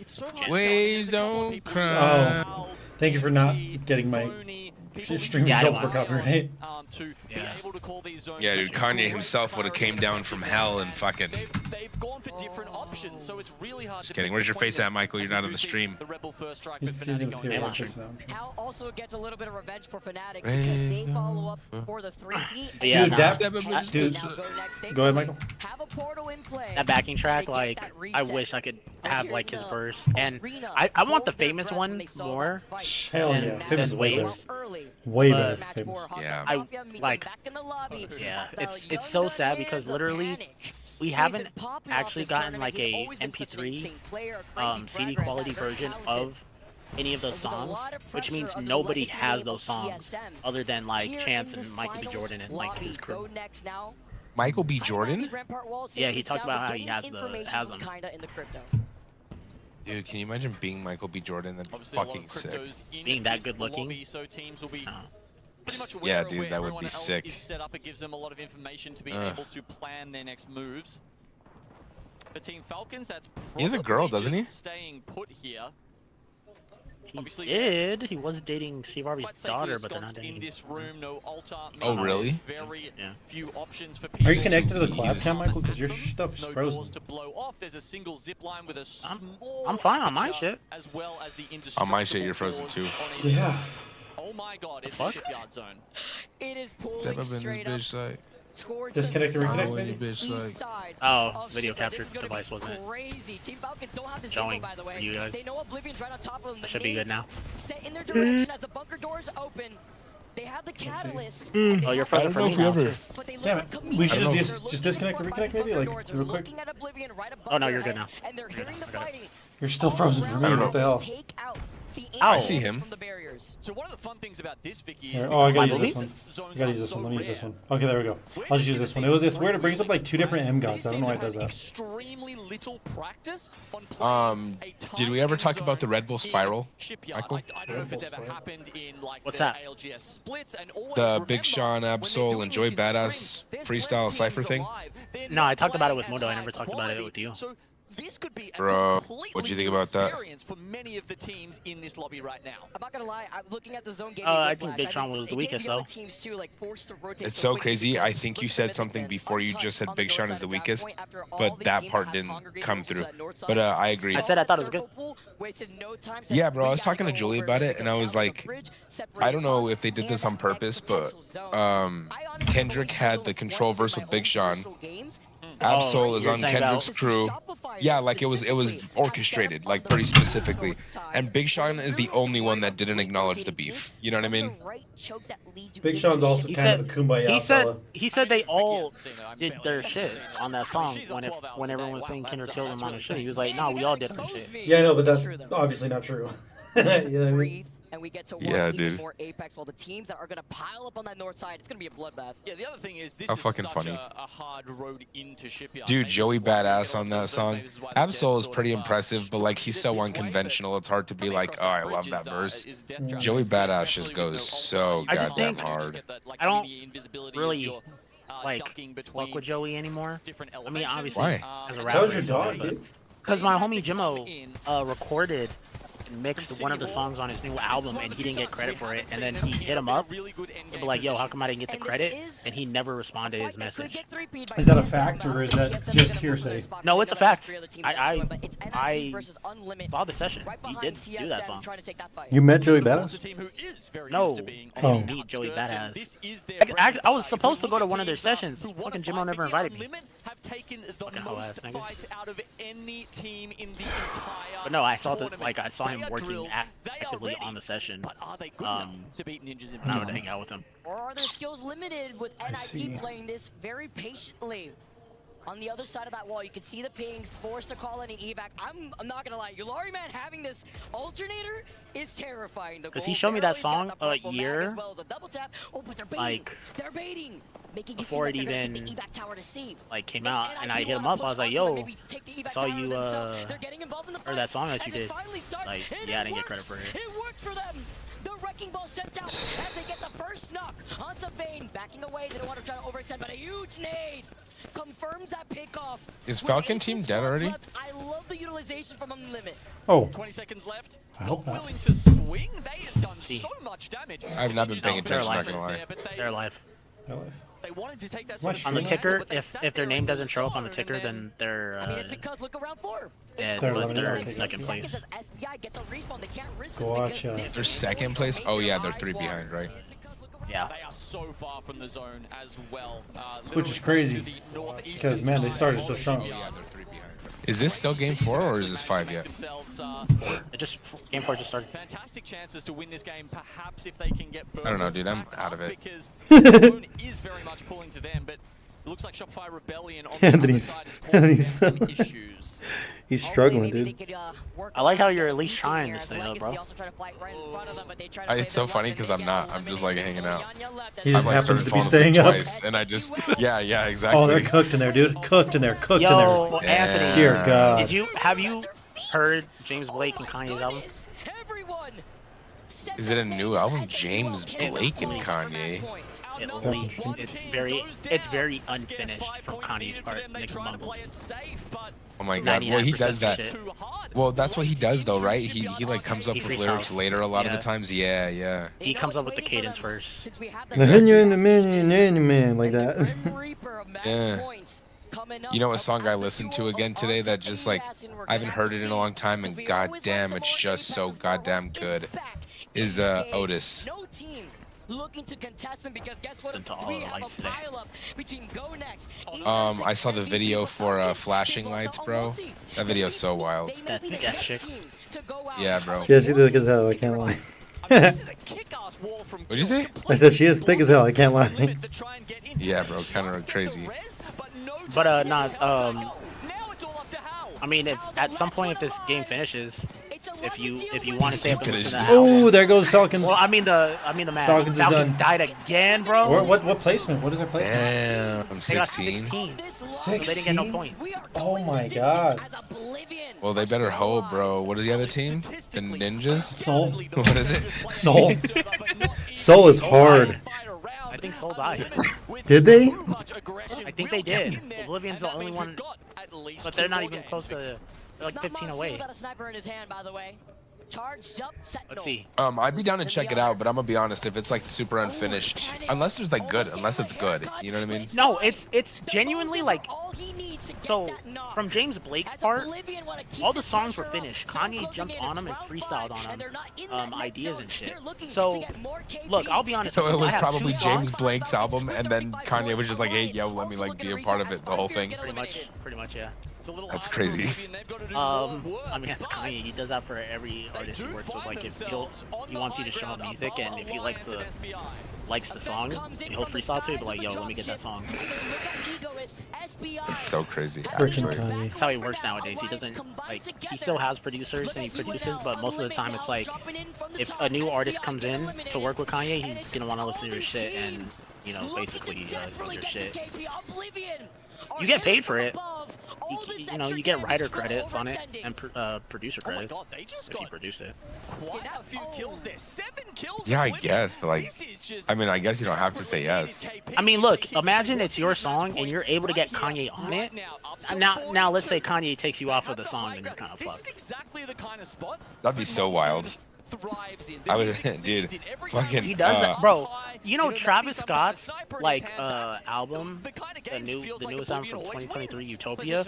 it's so hard. Waves don't cry. Oh, thank you for not getting my stream result for copyright. Yeah, dude, Kanye himself would have came down from hell and fucking. They've gone for different options, so it's really hard. Just kidding. Where's your face at, Michael? You're not on the stream. The Rebel first strike He's with in Fnatic the going field down. office now. Hal also gets a little bit of revenge for Fnatic because they follow up for the 3-peat. Yeah, dude, dude, Now go next. They go ahead, Michael. Have a portal in play. That backing track, They get like, that I reset. wish I could Let's have hear like his the verse, and arena I want the hold their famous breath when one they saw more. that fight. Hell And yeah, now famous they way go better. early. Way But- better, Match famous. for Yeah. Mafia, meet them like- back in the lobby Yeah, at the it's so young sad hands because of literally Panic. we He's haven't been popular off actually this gotten tournament. like He's a always been such an MP3 insane player, crazy CD fragger, quality very version talented. of any of those With a songs, lot of which means pressure of the nobody legacy has label those songs TSM. other than like Here Chance in and this Michael B. finals Jordan and like his lobby, crew. go next now. Michael B. High Jordan? Mountain Rampart Wall, Yeah, safe he and talked sound, about but how he getting has information them. kinda in the crypto. Dude, can you imagine being Michael B. Jordan? That'd be Obviously, a lot of fucking sick. cryptos in Being that this good looking? lobby, so teams will be No. pretty much Yeah, aware of dude, where that would everyone be else sick. is set up. It gives them a lot of information to be Ugh. able to plan their next moves. For Team Falcons, that's He has a girl, probably doesn't he? just staying put here. He Obviously, did. He was dating Steve Harvey's Quite safely daughter, but they're not ensconced in dating. this room, no altar. Oh, means really? there's Very Yeah. few options for Are people. you connected to the collab Jesus. cam, Michael? Because your stuff is No frozen. doors to blow off. There's a single zip line with a small I'm fine on my aperture, shit. As well as the On my shit, you're frozen indestructible too. doors on either Yeah. side. Oh my god, it's a Fuck? shipyard zone. It is Step pulling up in this straight up bitch like. towards Disconnect the and south reconnect, maybe? Bitch, east like- side Oh, of video Shipyard. capture This is gonna device be wasn't crazy. Team Falcons don't have this showing info, by the way. for you guys. They know Oblivion's right on top of them. The Should be good nades now. Set in their direction as the bunker doors open. They have the catalyst. Oh, you're frozen for me now. But they look Damn like it. We should chameleons. just They're looking disconnect to and run by reconnect these maybe, bunker like, doors. They're real quick. looking at Oblivion right above Oh, no, their you're good heads, now. And they're You're good. hearing the I got it. fighting. You're still All frozen for around me. them. What the hell? Take out the Ow. I see him. from the barriers. So one of the fun things about this, Vicky, Here, is oh, I gotta My use this movie? one. zones I gotta are use this so one. Let me use this rare. one. Okay, there we go. I'll just use this one. It's weird. It brings up like two different M gods. I don't know why it does that. Extremely little practice on playing a Did we ever time talk about the zone Red Bull in spiral, Shipyard. Michael? I don't know if it's Red ever Bull happened in like What's the that? ALGS splits, and always The remember, Big Sean, when they're Absol, doing and Joey this in Badass scrims, there's freestyle less cypher teams thing? alive. They're No, I not talked about it with playing Mundo. I as never high talked about it quality. with you. So this could be a Bro, completely what'd you think new about that? experience for many of the teams in this lobby right now. I'm not gonna lie, I'm looking at the zone game. I think Big Sean was the weakest, though. Teams too, like, forced to rotate It's so so quickly crazy. because I think look you at said the something Mythic before you untouched just said on the Big north Sean side is the of Draft weakest, Point after all but these that teams part have didn't congregated come over to through. that north But side. I agree. I said I thought it was Circle good. pool, wasted no time to- Yeah, bro, I we was gotta talking to go Julie over about it, because and I now was there's a like, bridge I separating don't know us if they did and this on that purpose, next but potential zone. I honestly Kendrick believe had Sizzle the wants control to be verse my with Big own Sean. personal games. Absol is you're on saying Kendrick's about- crew. Yeah, like it was pretty orchestrated, like pretty specifically. And Big Sean is the only one that didn't acknowledge the beef. You know what I mean? Big Sean's also He kind said- of a kumbaya He fella. said they all Vicky hasn't seen it. I'm did barely their seen shit it. on that I mean, song she's up when 12 hours when a everyone day. was Wow, saying Kendrick killed him that's on the really street. He was insane. like, "No, we all did some shit." Yeah, I know, but that's true, though. obviously not true. You know what I mean? Breathe, and we get to Yeah, watch even dude. more Apex while the teams that are gonna pile up on that north side, it's gonna be a bloodbath. Yeah, the other thing is this How is fucking such funny. a hard road into Shipyard. Dude, Maybe Joey this is why they Badass get on all that the song. this is why the Dead Absol is sort pretty of, impressive, but like he's sit so this way, unconventional. It's hard to be coming like, across oh, I that love bridge that is, verse. is death trap, Joey especially Badass with just no goes altar. so I just goddamn think- hard. Get that, like, I don't immediate invisibility really as you're, like ducking fuck between with Joey anymore. different I mean, elevations. obviously, Why? as a How rapper, How's your dog, but- dude? Because my They had homie to come Jimmo in recorded and mixed one of the songs on his new album, and he didn't get credit for it. And then he hit him up to be like, "Yo, how come I didn't get the And this credit?" is And he never responded to his message. Is that a fact, or is that just hearsay? No, it's a fact. I I saw the session. He did do that song. You met Joey The Monster Badass? team who is very No, used to being I didn't on meet the Joey outskirts, and Badass. this is their I bread and I was butter. supposed If you to go to look one at of their teams sessions. who wanna Fucking fight, Jimmo never Vicky invited me. Unlimited have taken the Fucking hoe-ass most niggas. fights out of any team in the entire But no, I saw the tournament. like I saw They him are working drilled, they are actively ready, on the session. But are they good enough Um, to beat ninjas in I would pajamas? hang out with him. Or are their skills limited with see. NIP playing this very patiently? On the other side of that wall, you can see the pings, forced to call in an evac. I'm not gonna lie, Yulari Man having this alternator is terrifying. Because he showed me that song a year, Oh, but they're baiting. like, they're baiting. Making you before seem it like they're gonna take even, the evac tower to see. like came out, and I NIP hit him wanna up. I was push like, onto them, "Yo, maybe take the evac saw tower you themselves. They're getting involved in the heard fight that song that as you it did." finally starts, Like, and yeah, I it didn't get credit works. for it. It worked for them. The wrecking ball sent out as they get the first knock onto Vayne. Backing away, they don't want to try to overextend, but a huge nade confirms that pickoff. Is With Falcon 18 team dead squads already? left, I love the utilization from Unlimit. Oh, 20 seconds left. I hope Not not. willing to swing. They have done so much damage. I've not been paying They're attention, not alive. gonna lie. They're alive. They wanted to take that My sort of On the stream. ticker, but they sat if their there name in the doesn't show up on the zone ticker, and then they're I mean, it's because look around 4. yeah, They're they're 11, okay. second place. SBI get the respawn. They can't risk Gotcha. this. They're second place? Oh yeah, they're 3 behind, right? Yeah. They are so far from the zone as well. Which is crazy, because, man, they started so strong. Oh yeah, they're 3 behind. Is this still game 4 or is this 5 yet? It just game 4 just started. Fantastic chances to win this game, perhaps if they can get. I don't know, dude, I'm back out of up, it. Because the zone is very much pulling to them, but it looks like Shopify Rebellion on the other Anthony's- side is causing them Anthony's- some issues. He's struggling, dude. I like how you're at least trying this thing, though, bro. It's so funny because I'm not. I'm just like hanging out. He just I've like happens started to be falling asleep staying up. twice, and I just yeah, exactly. Oh, they're cooked in there, dude. Cooked in there. Cooked in Yo, there. Yeah. Anthony, Dear God. have you heard James Blake and Kanye's album? Is it a new album? James Blake and Kanye. It That's leaked. interesting. It's very unfinished from Kanye's part. Nick mumbles. Oh my god. Well, he 99% does that. shit. Well, that's what he does though, right? He like comes up He with freestyles. lyrics later a lot of the Yeah. times. Yeah. He comes up with the cadence first. The henyo and the man, like that. Yeah. You know a song I listened to again today that just like I haven't heard it in a long time and goddamn it's just so goddamn good is Otis. No team looking to contest them because guess what? Listen to all We the have lights a today. pile up between Go Next. I saw the video for Flashing Lights, bro. That video's so wild. That big ass chick. Yeah, bro. Yeah, she thick as hell, I can't lie. What'd you say? I said she is thick as hell, I can't lie. Yeah, bro, kinda crazy. But I mean, if at some point if this game finishes, if you want to stay up and listen to the album. Oh, there goes Falcons. Well, I mean the match. Falcons is done. died again, bro. What placement? What is their placement? Damn, They got 16. 16. So they didn't get no points. Oh my god. Well, they better hope, bro. What is the other team? The Ninjas? Soul. What is it? Soul. Soul is hard. I think Soul died. Did they? I think they did. Oblivion's the only one, but they're not even close to. They're like 15 away. Without a sniper in his hand, by the way. Charged up, Let's see. I'd be down to check it out, but I'm gonna be honest, if it's like super unfinished, unless there's like good, unless it's good, you know what I mean? No, it's genuinely like. So from James Blake's part, all the songs were finished. Kanye jumped on them and freestyled on them, ideas and shit. So look, I'll be honest. So it with you, was I have probably two James songs- Blake's album, and then Kanye was just like, hey, yo, let me like be a part of it, the whole thing. Pretty much, yeah. That's crazy. I mean, that's Kanye. He does that for every artist he works with. Like, if he wants you to show him music, and if he likes the song, and he'll freestyle to it, be like, yo, let me get that song. It's so crazy. Freaking Actually. Kanye. That's how he works nowadays. He doesn't like. He still has producers and he produces, but most of the time it's like, if a new artist comes in to work with Kanye, he's gonna want to listen to your shit and basically do your shit. You get paid for it. You get writer credits on it and producer credits if you produce it. Yeah, I guess, but like, I mean, I guess you don't have to say yes. I mean, look, imagine it's your song and you're able to get Kanye on it. Now let's say Kanye takes you off of the song, then you're kind of fucked. That'd be so wild. I would, dude, fucking, He does that, bro. You know Travis Scott's album, the newest album from 2023, Utopia.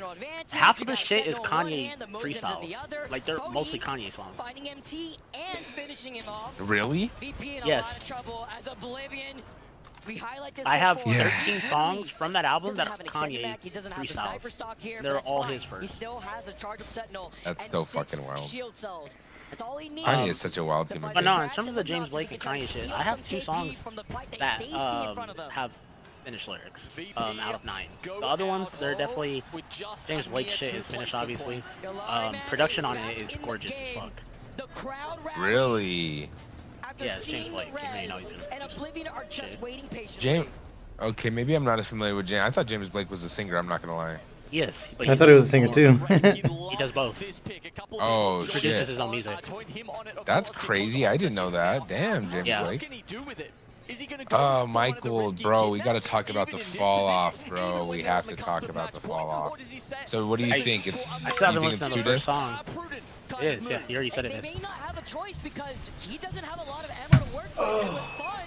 Half of the shit is Kanye freestyles. Like they're mostly Kanye songs. Really? Yes. I have Yeah. 13 songs from that album that are Kanye freestyles. They're all his first. That's so fucking wild. Kanye Kanye is such a wild human But being. no, in terms of the James Blake and Kanye shit, I have 2 songs that have finished lyrics out of 9. The other ones, they're definitely James Blake shit is finished, obviously. Production on it is gorgeous as fuck. Really? Yeah, it's James Blake. You know he's gonna produce it. James. Okay, maybe I'm not as familiar with James. I thought James Blake was a singer. I'm not gonna lie. Yes. I thought he was a singer too. He does both. Oh, He produces shit. his own music. That's crazy. I didn't know that. Damn, James Yeah. Blake. Oh, Michael, bro, we gotta talk about the fall off, bro. We have to talk about the fall off. So what do you think? I still haven't listened to the first song. It is, yeah. He already said it They is. may not have a choice because he doesn't have a lot of ammo to work with. It was fun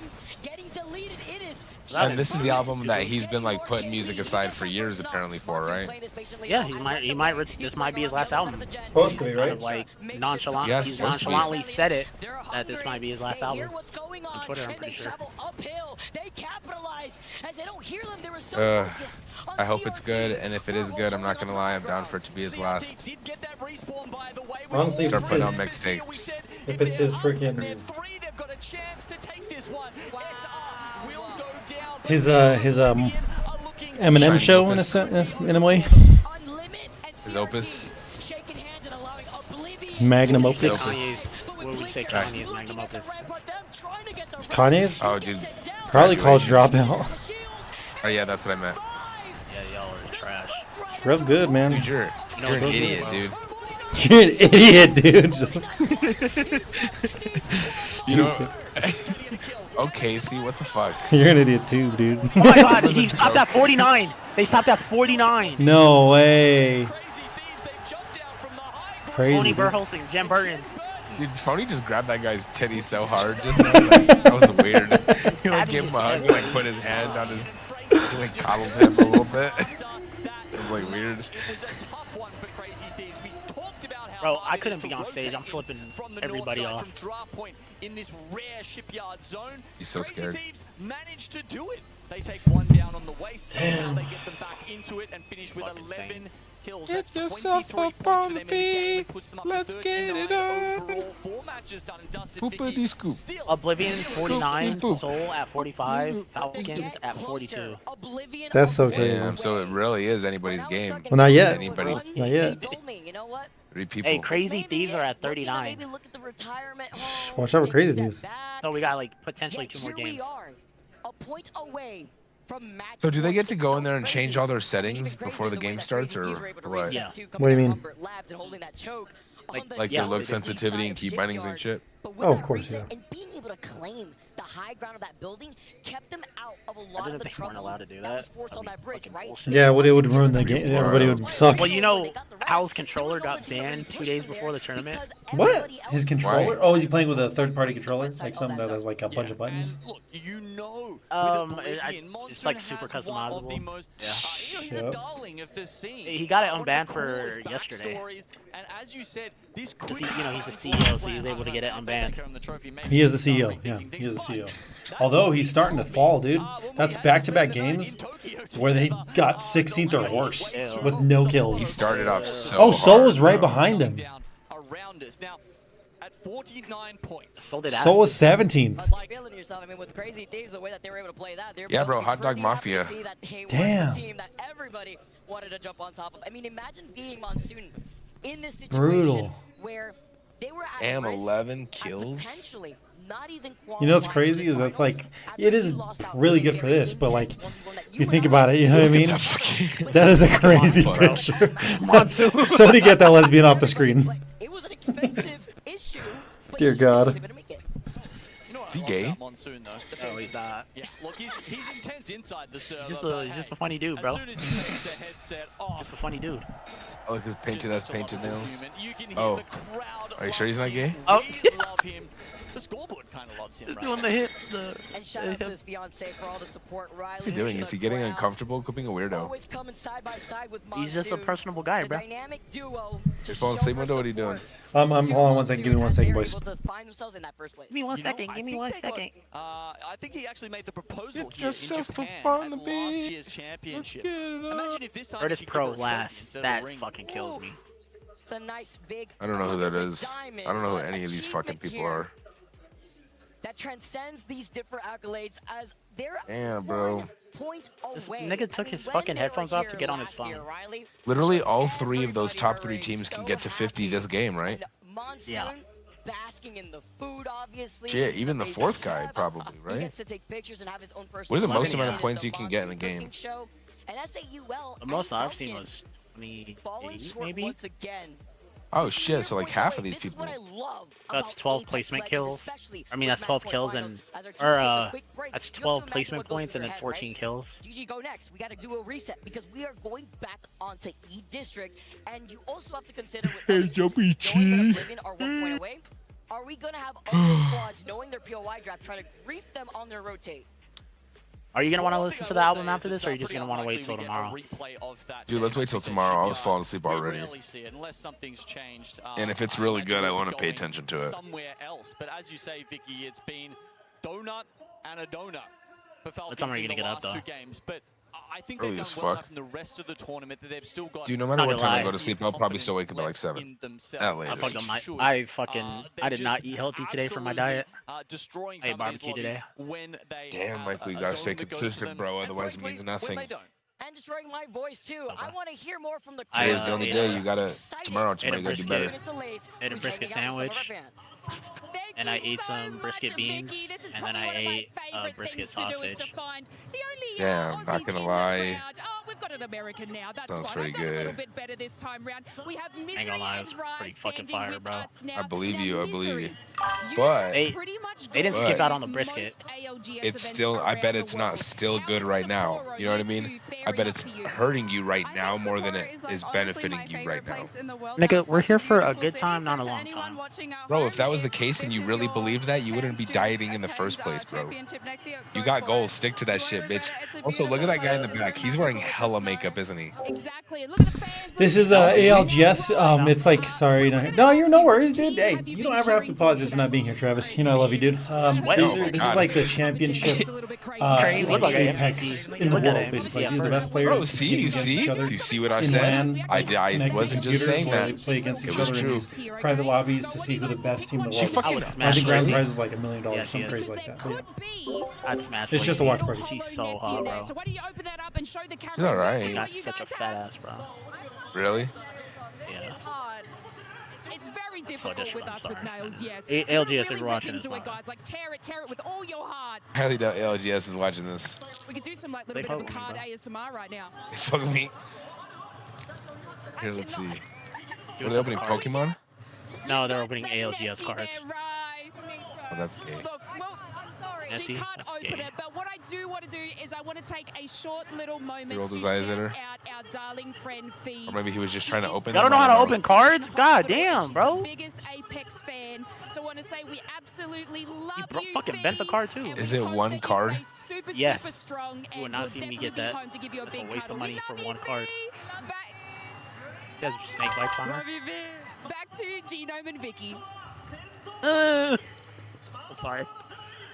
getting deleted. It is. And this is the album that he's been like putting music aside for years, apparently, for, right? Yeah, this might be his last album. Supposed to be, Kind right? of like nonchalant. Yeah, He supposed to be. nonchalantly said it that this might be his last album. On Twitter, I'm pretty sure. They capitalize as they don't hear them. They were so focused on I hope it's CRT. good, and if it is good, I'm not gonna lie, I'm down for it to be his last. Honestly, Start if putting it's out his, mixtapes. if it's his freaking his Eminem show in a way, His opus. magnum His opus. opus. Kanye's, what would we say Kanye's magnum opus? Kanye's Oh, dude. probably called Dropout. Oh, yeah, that's what I meant. Yeah, y'all are trash. It's real good, man. Dude, you're an real idiot, good, dude. You're an idiot, dude. Just You know, stupid. okay, see, what the fuck? You're an idiot too, dude. Oh my god, he stopped at 49! They stopped at 49! No way. Crazy. Tony dude. Burholsing, Jen Burton. Dude, Phony just grabbed that guy's titty so hard just now. Like, that was weird. He like gave him a hug, like put his hand on his, he like coddled him a little bit. It was like weird. Bro, I couldn't be on stage. I'm flipping everybody off. In this rare shipyard zone, He's so scared. Thieves managed to do it. They take one down on the way. Somehow they get them back into it and finish with Fucking 11 insane. kills. Get That's yourself 23 up points on for the them in the game and beat. puts them up Let's to get it 39 on. overall. 4 matches done and dusted. Scoopity Vicky scoop. still Oblivion Scoop, 49, scoop. Soul at 45, Falcons at 42. That's so crazy. Damn, so it really is anybody's game. Well, not yet. Anybody. Not yet. Told me, you know what? 3 people. Hey, Crazy Thieves are at 39. Maybe look at the retirement Watch out for Crazy Thieves. So we got like potentially Yet 2 more here we games. are, a point away from match So do they point. get to It's go so in there and change crazy. all their Even settings crazier before the the way game that starts, Crazy or Thieves were able to what? reset Yeah. to What do you mean? Umber Labs and holding that choke on the Like Yeah. their look east sensitivity side and of key bindings and Shipyard. shit? But with Oh, of that course, reset yeah. and being able to claim the high ground of that building kept them out of a lot Imagine of the if they weren't trouble allowed to do that was that. forced on That'd that be bridge, fucking right? bullshit. Yeah, it would ruin the game. Everybody would suck. Well, you know, Hal's controller got banned 2 days before the tournament. What? His controller? Why? Oh, is he playing with a third-party controller? Like something that has like a bunch of buttons? And look, you know, It's like super customizable. He's Yeah. a darling of the scene. He got it One of the unbanned for coolest yesterday. backstories, and as you said, this could He's, you know, he's the be CEO, so he's able to get it unbanned. He is the CEO. Yeah, he is the CEO. Although he's starting to fall, dude. That's back-to-back games where they got 16th or worse with no He kills. started off so Oh, Soul hard, was right so- behind them. Around us. Now, at 49 points. So did Soul was 17th. Like feeling yourself, I mean, with Crazy Thieves, the way that they were able to play that, they're Yeah, bro, supposed to be Hot Dog pretty happy to Mafia. see that they were Damn. the team that everybody wanted to jump on top of. I mean, imagine being Monsoon in this situation Brutal. where they were at Damn, risk 11 at kills. potentially not even You know what's qualifying for crazy this is that's finals like, after it he is lost out really really good for this, but like, intense 1v1 that you and think I about it, you know what I mean? That is a crazy bro. picture. Somebody get that lesbian off the screen. Like, it was an expensive issue. But Dear he still God. was able to make it. You know what Is he I love gay? about Monsoon, though? No, he's not. Yeah, look, he's intense inside the server. He's but just hey, a funny dude, bro. As soon as he takes the headset off, Just a funny dude. Oh, look, his painted just as such a painted lovable nails. human. You can hear Oh. the crowd Are you sure he's not loves gay? him. Oh. We love him. The scoreboard kind of loves him, Just right? doing the hit. And shout out to his fiance for all the support. Riley. What's he doing? Is he getting the uncomfortable? Could be a weirdo. Always coming side by side with Monsoon. He's just a personable guy, the bro. dynamic duo to You're falling show asleep, her Window? What are you doing? support Hold on one second. Give me 1 as second, they're boys. able to find themselves in that first place. Give me one You know, second. I Give me think 1 they got, second. I think he actually made the proposal Get here in yourself up Japan on at the last beat. year's championship. Let's get it up. Imagine if this time Virtus he Pro could get a trophy last. instead of That a ring. fucking kills me. It's a nice big. I don't know who that it's a is. diamond, I don't know who but any of these fucking achievement people here are. That transcends these different accolades as they're Damn, bro. 1 point This away. nigga took I mean, his when fucking they were headphones off to here get on his last year, phone. Riley, Literally, like all 3 of those everybody top were 3 teams so can get to 50 happy. this game, right? And Monsoon, Yeah. basking in the food, obviously. Shit, even the amazing 4th guy, chef. probably, He right? gets to take pictures and have his own personal. What is the most amount of Monsoon points you can get in the cooking game? show. And SAUL The most and I've seen Falcons was 28, falling short maybe. once again. Oh shit! So like Points half away. of these This is people. what I love That's about 12 Apex placement Legends, kills. especially I mean, with that's 12 match point kills finals, and as our teams or take a quick break. that's You have to 12 imagine placement what goes points through and your then head, 14 right? kills. GG, go next. We got to do a reset because we are going back onto E District, and you also have to consider with other teams knowing that Oblivion are 1 point away. Are we gonna have other squads knowing their POI draft trying to grief them on their rotate? Are you gonna want to listen to the album after this, or are you just gonna want to wait till tomorrow? Dude, let's wait till tomorrow. I was falling asleep already. And if it's really good, I want to pay attention to it. Somewhere else, but as you say, Vicky, it's been donut and a donut for Falcons What time are you in the gonna get up, last though? 2 games. But I think Early they've as done well fuck. enough in the rest of the tournament that they've still got. Dude, no matter what Not time I gonna go lie. to sleep, I'll probably still wake up at like 7. In themselves. At I latest. fucked up Should. I fucking They're I did not just eat healthy today for my diet. Destroying I ate some of these barbecue lobbies today. when they Damn, have Michael, you a gotta zone stay that goes to consistent, them, bro. and Otherwise, it frankly, means when nothing. they don't. And destroying my voice too. I want to hear more from the I, Today's the only day. You gotta Excited. tomorrow. Ate a You gotta do brisket. better. Ate a brisket sandwich, and I ate some brisket beans, and then I ate brisket sausage. Yeah, I'm not gonna lie. We've got an American now. That's Sounds fine. pretty I've done a little good. bit better this time round. We have Misery Ain't gonna lie, it was and Rye pretty fucking standing fire, with bro. us now. I believe Now, you. I believe you. Misery, But They- pretty much they didn't gone skip to out on the brisket. most ALGS it's events still. I bet around it's the not world. still How good is right now. Sapporo, You know what I you mean? two I bet faring it's up for you? hurting you right now more than it Sapporo is like, benefiting honestly, my you right favorite now. place in the world. Nigga, Down we're south, here it's for a beautiful good city, time, so not a to long anyone time. watching at Bro, home, if that was the if case and this you is really your believed that, you wouldn't be chance to dieting in the attend, first place, bro. championship next year, You go got for goals. it. Stick to that You shit, won't bitch. regret it. It's a Also, look at that beautiful guy in the place. back. It's He's wearing magical with the hella snow. makeup, isn't he? Exactly. Look at the fans. This is ALGS. It's like, sorry, no, you're no worries, dude. Hey, you don't ever have to apologize for not being here, Travis. You know I love you, dude. What? This Oh my is God. like the championship Crazy. like Look like Apex AMC. in the Look at world, AMC basically. at These are the first. best players Bro, compete you against see? each other You see what I in said? LAN, I connected wasn't just computers saying where that. they play against It each was other in true. these private lobbies to see who the best team in the She world is. fucking. I would I smash think grand her. prize is like $1 million, Yes, something yes. crazy like that. But yeah. I'd smash It's just a Lady. watch party. She's so hot, bro. So why don't you open that up and show the camera She's alright. exactly Got what you such a guys fat have? ass, bro. Really? Yeah. Hard. It's very difficult with us with nails, yes. ALGS Really is rip watching into this, it, guys. Like tear it with all your heart. Highly doubt ALGS is watching this. We could do some like little They bit of a fuck with me, card bro. ASMR right now. Fuck me. Here, let's see. What are they opening? Pokemon? No, they're opening That ALGS Nessie cards. there, right? Oh, that's gay. Look, well, Nessie? she can't That's open gay. it, but what I do want to do is I want to take a short little moment rolled to his eyes at shout her? out our darling friend Fee. Or maybe he was just trying to open Y'all them. don't know how to I open cards? God damn, She's bro. the biggest Apex fan, so I want to say we absolutely love bro- you, fucking bent the Fee, card, too. and Is we it hope one that you card? stay super, Yes. super strong, You and would not we'll see me definitely get be that. home to give you a That's a big waste of cuddle. money We for love one you, card. Fee. He has snake bites on her. Back to Genome and Vicky. Oh, sorry.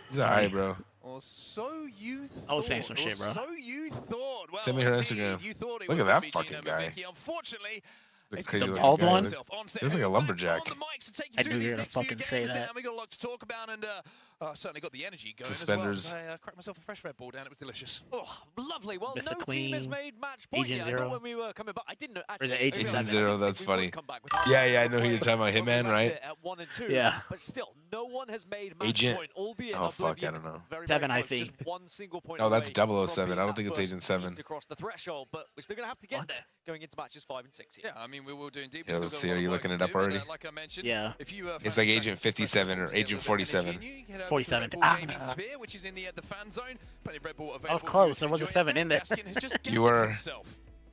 He's alright, bro. Or so you thought. I was saying some or shit, bro. So you thought. Well, Send me her indeed, Instagram. You thought it Look was at gonna that be fucking Genome and guy. Vicky. Unfortunately, The it's crazy been looking bald guy. one? He on set. looks like a Back lumberjack. on the mics to take you I through knew you these were gonna next few fucking say games that. down. We got a lot to talk about, and certainly got the energy going Suspenders. as well. I cracked myself a fresh Red Bull down. It was delicious. Oh, lovely. Well, Mr. no team has Clean, made match point Agent yet. I Zero. thought when we were coming back, I didn't know. Or Actually, the I Agent realized Agent I Zero, didn't think that's we funny. would come back with Yeah, half yeah, I the know who you're players talking about. when we Hitman, left right? it at 1 and 2. Yeah. But still, no one has made match Agent- point, albeit oh, fuck, I Oblivion don't know. very, 7, very I close, think. Just one single point No, that's away from 007. being I don't that think it's first Agent 7. team to cross the threshold, but we're still going to have to get there going into matches 5 and 6 here. Yeah, I mean, we will do indeed. Yeah, let's see. Are you looking it up already? Like I mentioned, Yeah. if you, It's like Agent 57 or Agent 47. 47. Which is in the fan zone. Plenty of Red Bull available. I was close. There was a Enjoy it. 7 in there. Gaskin has just You given were- himself.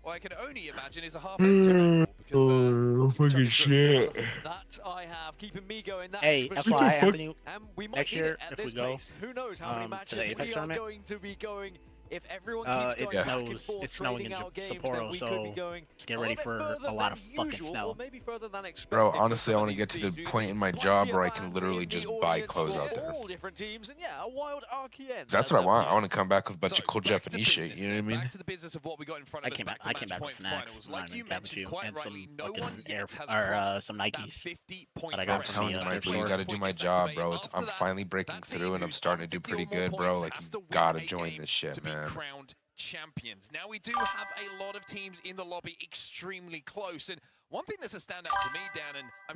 What I can only imagine is a half empty Red Bull, because, fucking shit. That I have, keeping me going. That's Hey, for FYI, sure. Anthony, And we might next need year, it at if we this go, pace. Who knows how many to matches the we Apex are tournament? going to be going. If everyone keeps going it back and snows. forth, It's snowing trading in out games, Sapporo, then we could be so going get a ready little bit for further a lot of than fucking usual, snow. or maybe further than expected Bro, for honestly, I some want of to get these to the teams. point in my Plenty job of where I can fans literally in the just buy audience clothes for out there. all different teams, and yeah, a wild RKN. That's as what I a want. I wheel. want to come back with a bunch So, of cool back to Japanese shit. business You know what I then. mean? Back to the business of what we got in front of us. I came back Back with point snacks. finals. I'm Like not you even capping mentioned you, quite and rightly, some no fucking one yet has some crossed that Nikes 50-point that I got I'm from telling the you, thrift Michael, you store. got to do my job, bro. It's, I'm finally breaking through and I'm starting to do pretty good, bro. Like, you gotta join this shit, to be man. crowned champions. Now we do have a lot of teams in the lobby extremely close, and one thing that's a standout to me, Dan, and I'm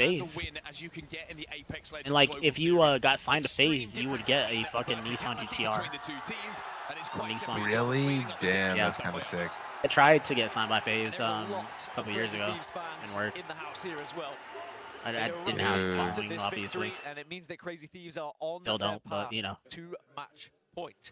FaZe. And like, if you got signed to FaZe, you would get a fucking Nissan GTR. Really? Damn, Yeah. that's kind of sick. I tried to get signed by FaZe a couple years ago. Didn't work. I didn't have a following, obviously. And it means that Crazy Thieves are on Still their don't, but, path you know. to match point.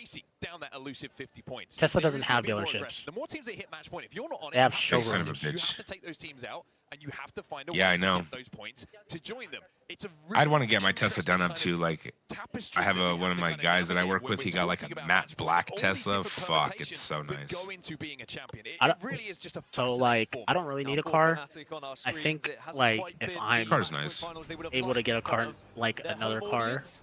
chasing down that elusive 50 points. Tesla There doesn't is gonna have be more dealerships. aggression. The more teams that hit match point, if you're not on They it, have you have to Son of a showrooms. you bitch. have to take those teams out, and you have to find a Yeah, way I know. to get those points to join them. It's a really I'd want to get my Tesla done up interesting to like. tapestry I have that we one of to my kinda guys that I navigate work when with. we're He got like talking a about matte match point. black All these Tesla. different Fuck, it's so permutations nice. that go into being a champion. It I don't- really is just a So fascinating like, format. I don't really Now, need a for car. Fnatic on our I screens, think it hasn't like quite if been I'm Car's the nice. finals they would have able to liked, get a but car like their another home car, audience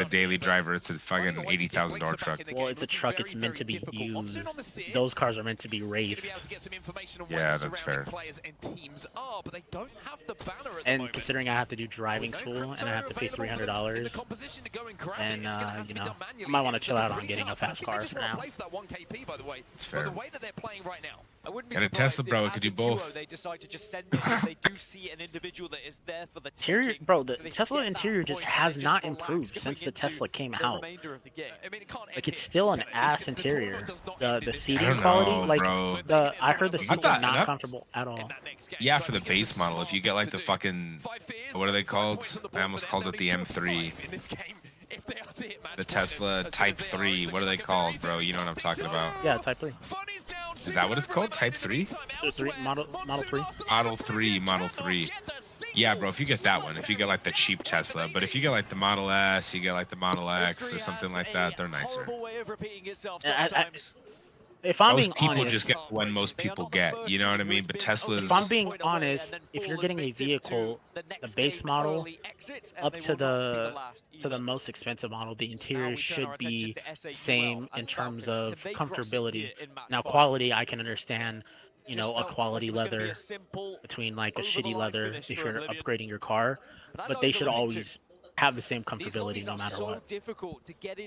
a daily driver. It's a fucking $80,000 truck. Well, it's a truck. It's meant to be used. Those cars are meant to be raced. Yeah, that's fair. And considering I have to do driving school and I have to pay $300. And you know, I might want to chill out on getting a fast car for now. It's fair. I wouldn't be Got a surprised Tesla, if bro. It as could do a duo both. They decide to just send it if they do see an individual that is there for the Interior, taking, bro, the so they can Tesla get that interior just point and has then not relax improved going since the into Tesla came the out. remainder of the game. Like it's still an ass interior. The seating don't quality, know, like bro. I heard the seats thought- are not not- comfortable at all. Yeah, for the base model, if you get like the fucking, what are they called? I almost called it the M3. The Tesla Type 3. What are they called, bro? You know what I'm talking about. Yeah, Type 3. Is that what it's called? Type 3? Model 3. Model 3. Yeah, bro, if you get that one, if you get like the cheap Tesla, but if you get like the Model S, you get like the Model X or something like that, they're nicer. If I'm Most being people honest, just get the one most people get, you know what I mean? But Teslas... if I'm being honest, if you're getting a vehicle, the base model up to the most expensive model, the interior should be same in terms of comfortability. Now, quality, I can understand, you know, a quality leather between like a shitty leather if you're upgrading your car, but they should always have the same comfortability no matter what.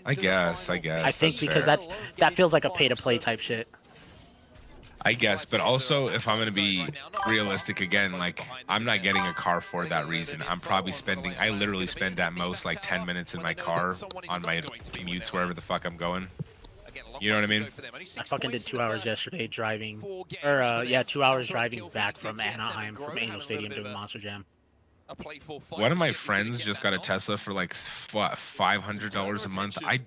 I guess. I think because fair. that feels like a pay-to-play type shit. I guess, but also if I'm gonna be realistic again, like I'm not getting a car for that reason. I'm probably spending, I literally spend at most like 10 minutes in my car on my commutes wherever the fuck I'm going. You know what I mean? I fucking did 2 hours yesterday driving, or yeah, 2 hours driving back from Anaheim from Angel Stadium to Monster Jam. One of my friends just got a Tesla for like what, $500 a month. I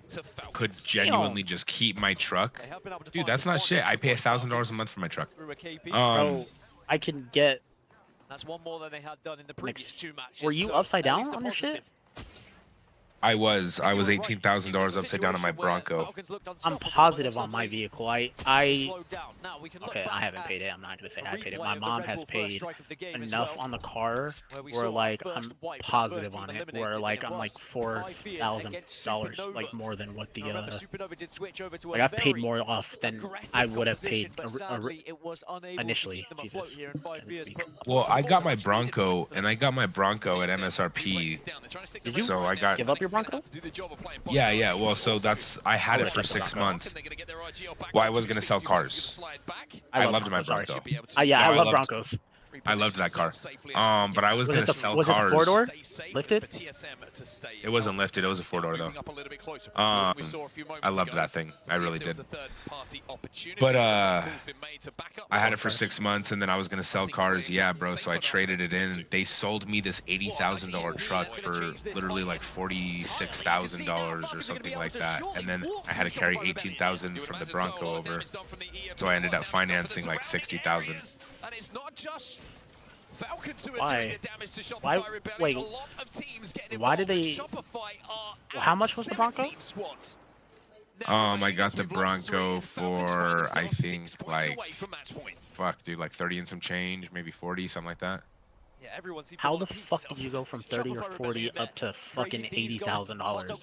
could genuinely just keep my truck. Dude, that's not shit. I pay $1,000 a month for my truck. Bro, I can get. That's one more than they had done in the previous two matches. Were you upside down on your shit? I was $18,000 upside down on my Bronco. I'm positive on my vehicle. Okay, I haven't paid it. I'm not gonna say I paid it. My mom has paid enough on the car where like I'm positive on it. Where like I'm like $4,000 like more than what the like I've paid more off than I would have paid initially. Jesus. Well, I got my Bronco and I got my Bronco at MSRP. Did you So I got give up your Bronco? Yeah. Well, so that's I had it for 6 months. Well, I was gonna sell cars. I loved my Bronco. Yeah, I love Broncos. I loved that car. But I was gonna sell cars. Was it 4-door? Lifted? It wasn't lifted. It was a 4-door though. I loved that thing. I really did. But I had it for 6 months, and then I was gonna sell cars. Yeah, bro. So I traded it in. They sold me this $80,000 truck for literally like $46,000 or something like that. And then I had to carry $18,000 from the Bronco over. So I ended up financing like $60,000. And it's not just Falcons who Why? are doing the damage to Shopify Why? Rebellion. Wait. A lot of teams getting Why did involved. they? Shopify are How much was the Bronco? 17 squads. Now, I got the we've lost 3 Bronco and Falcons find for I themselves 6 think points like away from match point. fuck, dude, like 30 and some change, maybe 40, something like that. Yeah, everyone seems How to the want a piece fuck of did you go from 30 or 40 up to fucking $80,000?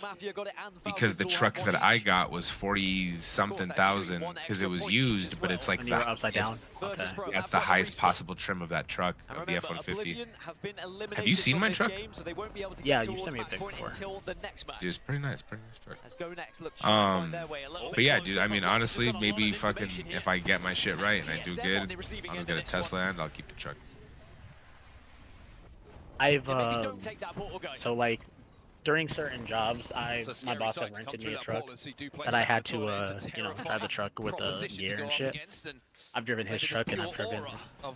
Because the truck that I got was 40-something thousand because it was used, but it's like When you were upside down? Okay. that's the highest possible trim of that truck, of the F-150. Have you seen my truck? Yeah, you sent me a pic before. Dude, it's pretty nice truck. Let's go next. Look, But yeah, dude, I mean, honestly, maybe fucking if I get my shit right and I do good, I'll just get a Tesla and I'll keep the truck. I've so like during certain jobs, my boss had rented me a truck that I had to you know, drive the truck with the gear and shit. I've driven his truck and I've driven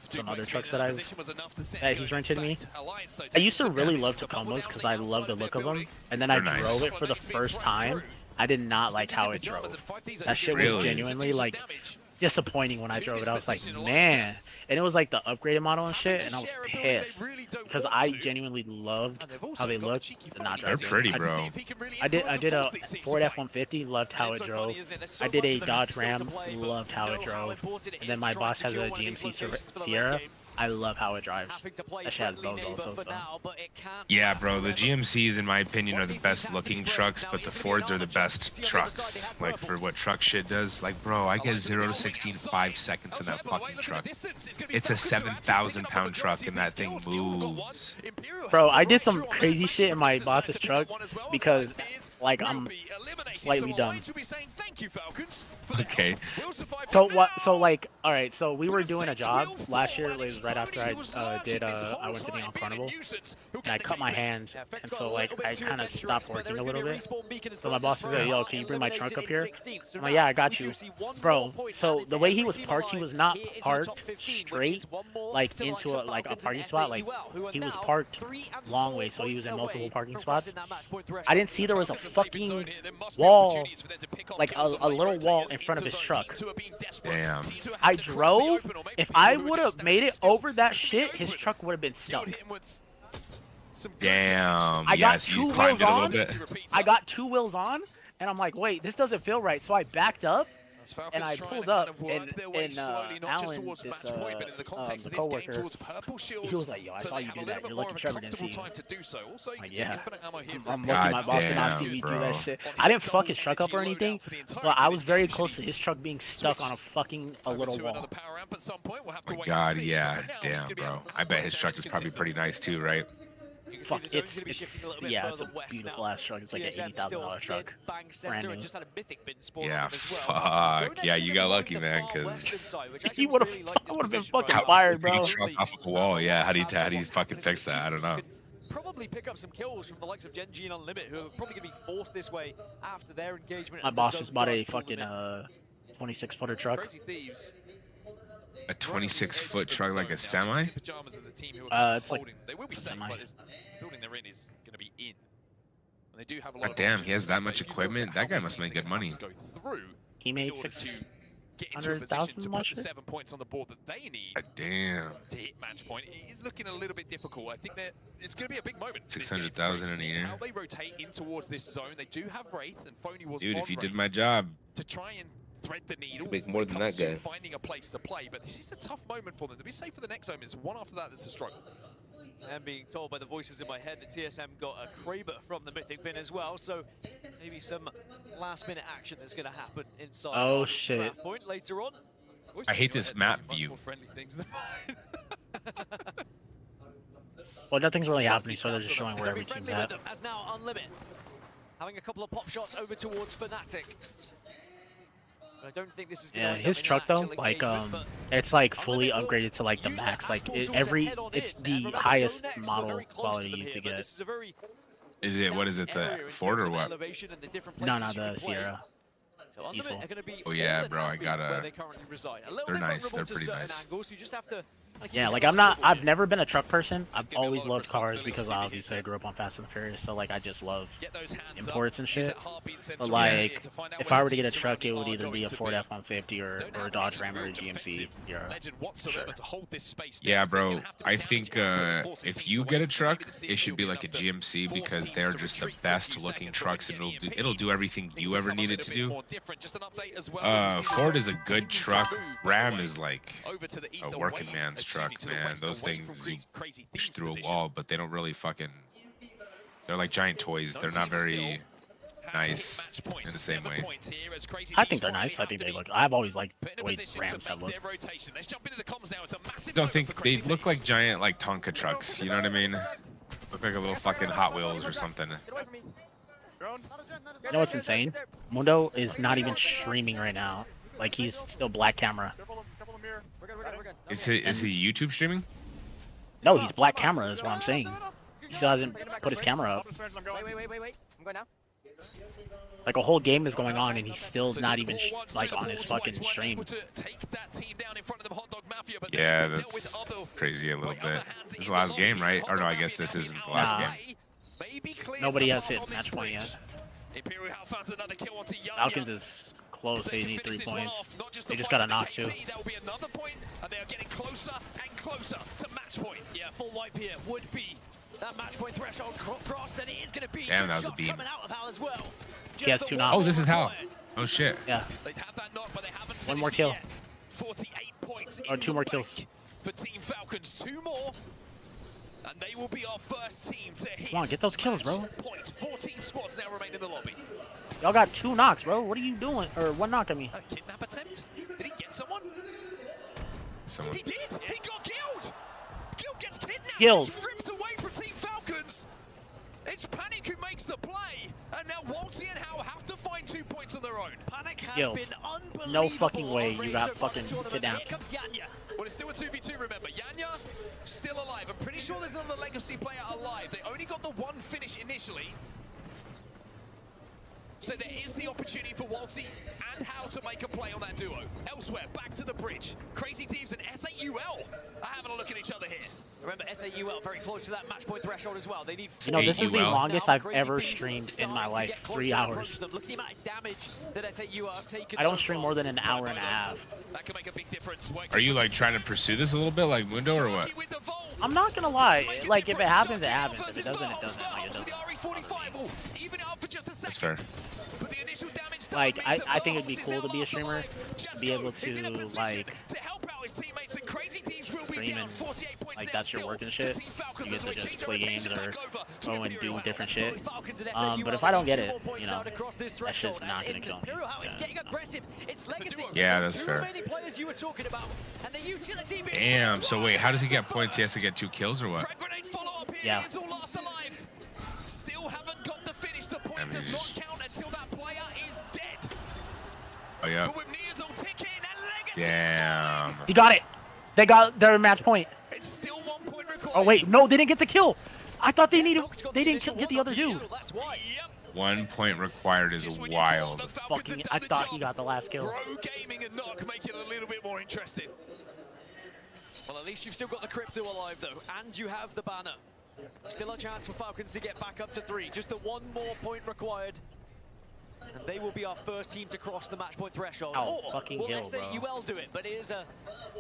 some other trucks that he's rented me. I used to really love Tacomas because I love the look of them, and then I drove it for the first time. I did not like how it drove. That shit was genuinely like disappointing when I drove it. I was like, man. And it was like the upgraded model and shit, and I was pissed because I genuinely loved how they looked. They're pretty, bro. I did a Ford F-150, loved how it drove. I did a Dodge Ram, loved how it drove. And then my boss has a GMC Sierra. I love how it drives. That shit has bows also. So. Yeah, bro. The GMCs, in my opinion, are the best looking trucks, but the Fords are the best trucks. Like for what truck shit does. Like, bro, I get 0 to 60 in 5 seconds in that fucking truck. It's a 7,000-pound truck, and that thing moves. Bro, I did some crazy shit in my boss's truck because, like, I'm slightly dumb. Okay. So what? So like, all right. So we were doing a job last year. It was right after I went to Neon Carnival, and I cut my hand, and so like I kind of stopped working a little bit. So my boss was like, "Yo, can you bring my trunk up here?" I'm like, "Yeah, I got you, bro." So the way he was parked, he was not parked straight, like into a parking spot. Like he was parked long way, so he was in multiple parking spots. I didn't see there was a fucking wall, like a little wall in front of his truck. Damn. I drove. If I would have made it over that shit, his truck would have been stuck. Damn. I got Yes, two you climbed wheels it a on. little bit. I got 2 wheels on, and I'm like, wait, this doesn't feel right. So I backed up, and I pulled up, and Alan, the coworker, he was like, "Yo, I saw you do that. You're lucky Trevor didn't see you." Like, yeah, I'm lucky my boss did not see me do that shit. I didn't fuck his truck up or anything, but I was very close to his truck being stuck on a little wall. Oh my God, yeah. Damn, bro. I bet his truck is probably pretty nice too, right? Fuck, it's a beautiful ass truck. It's like an $80,000 truck, brand new. Yeah, fuck. Yeah, you got lucky, man, because He would have been fucking fired, bro. truck off of the wall. Yeah, how do you fucking fix that? I don't know. Probably pick up some kills from the likes of Genji and Unlimit, who are probably going to be forced this way after their engagement. My boss just bought a fucking 26-footer truck. A 26-foot truck, like a semi? It's like a semi. God damn, he has that much equipment? That guy must make good money. He made 600,000 much. 7 points on the board that they need. God damn. To hit match point. It is looking a little bit difficult. I think that it's going to be a big moment. 600,000 in a year. How they rotate in towards this zone. They do have Wraith, and Phony was Dude, on if you did Wraith my job. to try and thread the needle. Make more than that guy. Finding a place to play, but this is a tough moment for them. To be safe for the next zone, it's one after that that's a struggle. And being told by the voices in my head that TSM got a Kraber from the Mythic Bin as well, so maybe some last-minute action that's going to happen inside. Oh shit! Point later on. I hate this map view. Well, nothing's really happening, so they're just showing where every team's at. As now Unlimit having a couple of pop shots over towards Fnatic. I don't think this is his truck though, like it's like fully upgraded to like the max, like it's the highest model quality you could get. Is it, what is it, the Ford or what? No, the Sierra. Oh yeah, bro, I gotta. They're nice. They're pretty nice. Yeah, like I've never been a truck person. I've always loved cars because obviously I grew up on Fast and Furious, so like I just love imports and shit. But like, if I were to get a truck, it would either be a Ford F-150 or a Dodge Ram or a GMC. Sure. Yeah, bro. I think if you get a truck, it should be like a GMC because they're just the best looking trucks, and it'll do everything you ever need it to do. Ford is a good truck. Ram is like a working man's truck, man. Those things you push through a wall, but they don't really fucking. They're like giant toys. They're not very nice in the same way. I think they're nice. I think they look. I've always liked the way Rams have looked. Don't think they look like giant like Tonka trucks. You know what I mean? Look like a little fucking Hot Wheels or something. You know what's insane? Mundo is not even streaming right now. Like he's still black camera. Is he YouTube streaming? No, he's black camera is what I'm saying. He still hasn't put his camera up. Wait. I'm going now. Like a whole game is going on and he's still not even like on his fucking stream. Yeah, that's crazy a little bit. This is the last game, right? Or no, I guess this isn't the last game. Nobody has hit match point yet. Falcons is close. They need 3 points. They just got a knock too. Yeah, full wipe here would be that match point threshold crossed, and it is going to be. Damn, that was a beam. He has 2 knocks. Oh, this is Hal. Oh shit. Yeah. 1 more kill. Or 2 more kills. Falcons, 2 more. And they will be our first team to hit. Come on, get those kills, bro. Point. 14 squads now remain in the lobby. Y'all got 2 knocks, bro. What are you doing? Or 1 knock, I mean. A kidnap attempt? Did he get someone? Someone. He did! He got killed! Gil gets kidnapped! Killed. It's ripped away from Team Falcons! It's Panic who makes the play! And now Walty and Howe have to find 2 points on their own. Panic has Killed. been unbelievable. No fucking way already you got so far fucking in the tournament. kidnapped. Here comes Yanya. Well, it's still a 2v2, remember. Yanya, still alive. I'm pretty sure there's another Legacy player alive. They only got the 1 finish initially. So there is the opportunity for Walty and Howe to make a play on that duo. Elsewhere, back to the bridge. Crazy Thieves and SAUL are having a look at each other here. Remember, SAUL very close to that match point threshold as well. They need You know, this is the AUL. longest Now, I've Crazy ever Thieves streamed in starting my to life. get 3 closer and hours. approach them. Look at the amount of damage that SAUL have taken I don't so stream far. more than an hour and a half. That can make a big difference. Are you like trying to pursue this a little bit like Mundo or what? With the vault. I'm not gonna lie. Like, if it happens, it Sharky happens. If it doesn't, it doesn't. Like, it With the doesn't. RE45 will even it up for just a second. That's fair. But the initial damage done Like, means I that think it'd be Valve cool is to now be a last streamer, alive. be able Jesko is in a to, position like, to help out his teammates, and Crazy Thieves will be stream down and, 48 points like, now that's your still work and for shit. Team Falcons You as get we to just change play our games attention or back over to go and Imperial do House. different shit. Falcons and But SAUL if I don't need get 2 it, more points you know, out across this that shit's threshold. not And gonna kill me. Imperial House is Yeah, getting no. aggressive. It's Legacy. Yeah, Those that's 2 fair. remaining players you were talking about. And the utility being Damn. So wait, how does he get points? He has to get 2 kills or what? Frag grenade follow up here. Yeah. It's all last alive. Still haven't got the finish. The point That does not means- count until that player is dead. Oh yeah. But with Neozone ticking and Legacy. Damn. He got it. They got their match point. It's still 1 point required. Oh wait, no, they didn't get the kill. I thought they needed. Knox got They the didn't initial get the one, other not to dude. use it, That's why. Yep. 1 point required is Just when you wild. thought the Falcons Fucking, had I done the thought job, he got the last kill. Bro Gaming and Knock make it a little bit more interesting. Well, at least you've still got the crypto alive, though, and you have the banner. Still a chance for Falcons to get back up to 3. Just the 1 more point required. And they will be our first team to cross the match point threshold. Oh, or fucking will Gil, bro. SAUL do it? But it is a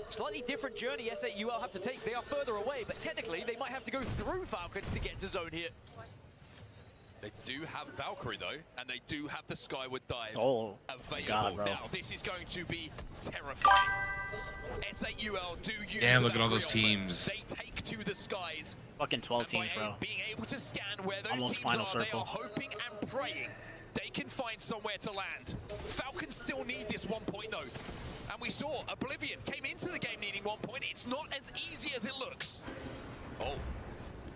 slightly different journey SAUL have to take. They are further away, but technically they might have to go through Falcons to get to zone here. They do have Valkyrie though, and they do have the Skyward Dive Oh, available. God, bro. Now this is going to be terrifying. SAUL do use Damn, the look at all those Valkyrie on them. teams. They take to the skies. Fucking 12 And by teams, bro. being able to scan where those Almost teams final are, they circle. are hoping and praying they can find somewhere to land. Falcons still need this 1 point though. And we saw Oblivion came into the game needing 1 point. It's not as easy as it looks. Oh.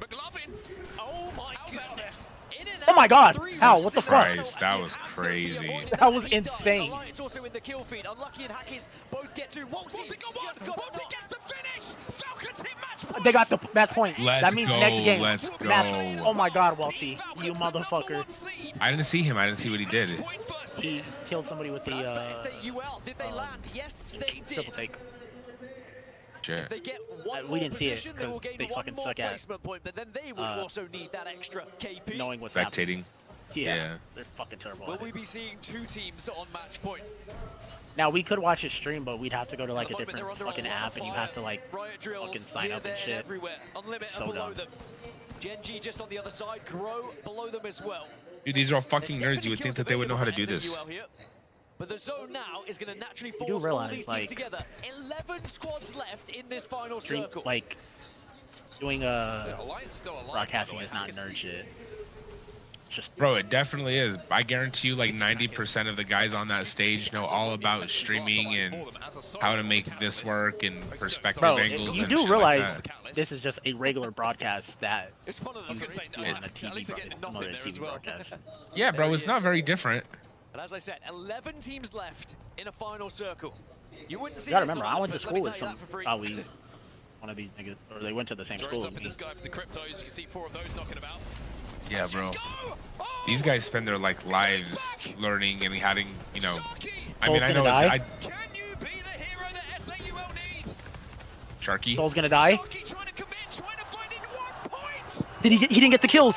McLovin. Oh my How's out goodness. In and Oh out, my God. 3 How? was What the in a fuck? row, Christ, and that you was have to be crazy. avoided. That was And he does. insane. Alliance also in the kill feed. Unlucky and Hackies both get to Walty got one. just got Walty one. gets the finish. Falcons hit match point. They got the match point. Let's That means go, next game. let's Match- go. Oh my God, Team Walty, Falcons, you the number motherfucker. 1 seed. I didn't see him. I didn't see what he did. Match point first He here. killed somebody with the As for SAUL, did they land? Yes, they did. triple take. Shit. If they get one We more didn't see it position, they will 'cause gain they one fucking more suck at placement point, but then they would also need that extra KP. Knowing what's happening. Spectating. Yeah, Yeah. they're fucking terrible. Will at we it. be seeing 2 teams on match point? Now we could watch his stream, but we'd have to go to like At a the moment, different they're under fucking a lot app, of and you fire. have to like Riot drills fucking sign here, up and there, shit. everywhere. Unlimited So below dumb. them. Genji just on the other side. Grow below them as well. Dude, these are all fucking There's nerds. You would definitely think that they would know how to do kills this. available for SAUL here. But the zone now is going to naturally do force all realize, these teams like, together. 11 squads left in this final Stream, circle. like doing Alliance still alive, broadcasting by is the way. not nerd shit. It's just Bro, it definitely is. I guarantee you like 90% of the guys on that stage know all about streaming and how to make this work and perspective bro. angles You and do shit realize like that. this is just a regular broadcast that It's one of I was those going to say, great- no, on a at TV, least they're getting nothing another there as TV well. broadcast. Yeah, bro, There it's he not is. very different. And as I said, 11 teams left in a final circle. You wouldn't see You gotta this remember, on I the went to but let me school with tell you some that for free. one of these niggas, or they went to the same school Drones as up in me. the sky for the cryptos. You can see 4 of those knocking about. Yeah, bro. Let's go! Oh! These guys spend their like lives learning and having, you know. Sharky! I mean, Soul's I know gonna it's die? Can you be the hero that SAUL needs? Sharky. Soul's gonna die. Sharky trying to commit, trying to find it 1 point! Did he get? He didn't get the kills.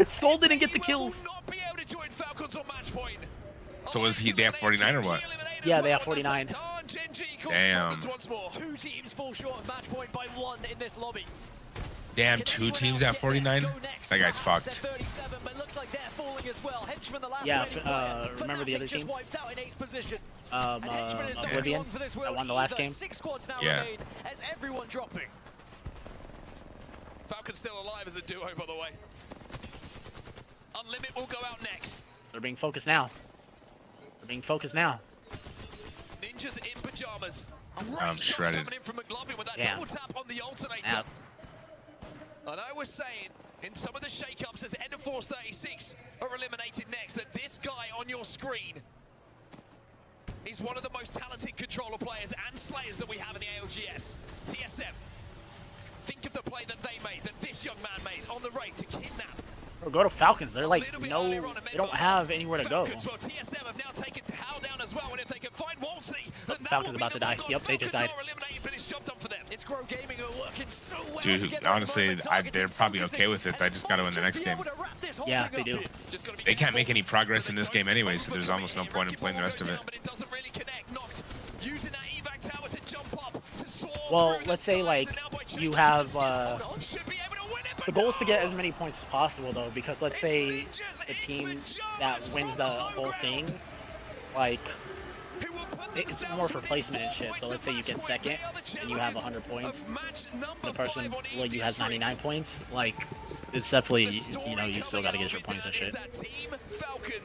Soul didn't get the SAUL kills. will not be able to join Falcons on match point. So was he? They have 49 or what? Yeah, they have 49. Damn. Once more. 2 teams fall short of match point by 1 in this lobby. Damn, 2 teams at 49? That guy's fucked. Yeah, remember the other team? Oblivion, that won the last game? Yeah. Falcon's still alive as a duo, by the way. Unlimit will go out next. They're being focused now. They're being focused now. Ninjas in pajamas. I'm shredded. Coming in from McLovin with that Yeah. double tap on the alternator. Yeah. And I was saying, in some of the shake-ups as End of Force 36 are eliminated next, that this guy on your screen is one of the most talented controller players and slayers that we have in the ALGS. TSM. Think of the play that they made, that this young man made on the raid to kidnap. Or go to Falcons. They're like, no, they don't have anywhere to go. Falcons, well, TSM have now taken Hal down as well, and if they can find Walsey, then that Falcons will about be to the die. moment. Yep, they just died. Falcons are eliminated, but it's job done for them. It's Grow Gaming who are working so well. Dude, honestly, they're probably okay with it. I just gotta win the next game. Yeah, they do. They can't make any progress in this game anyway, so there's almost no point in playing the rest of it. But it doesn't really connect. Noct using that evac tower to jump up, to soar Well, through let's the say, skies, like, and now by you changing have, the should be able to win it, but The goal is to get no! as many points as possible, though, because let's say the team that wins the whole thing, like, it's more for placement and shit. So let's say you get second and you have 100 points, the person like you has 99 points. Like, it's definitely, you know, you still got to get your points and shit.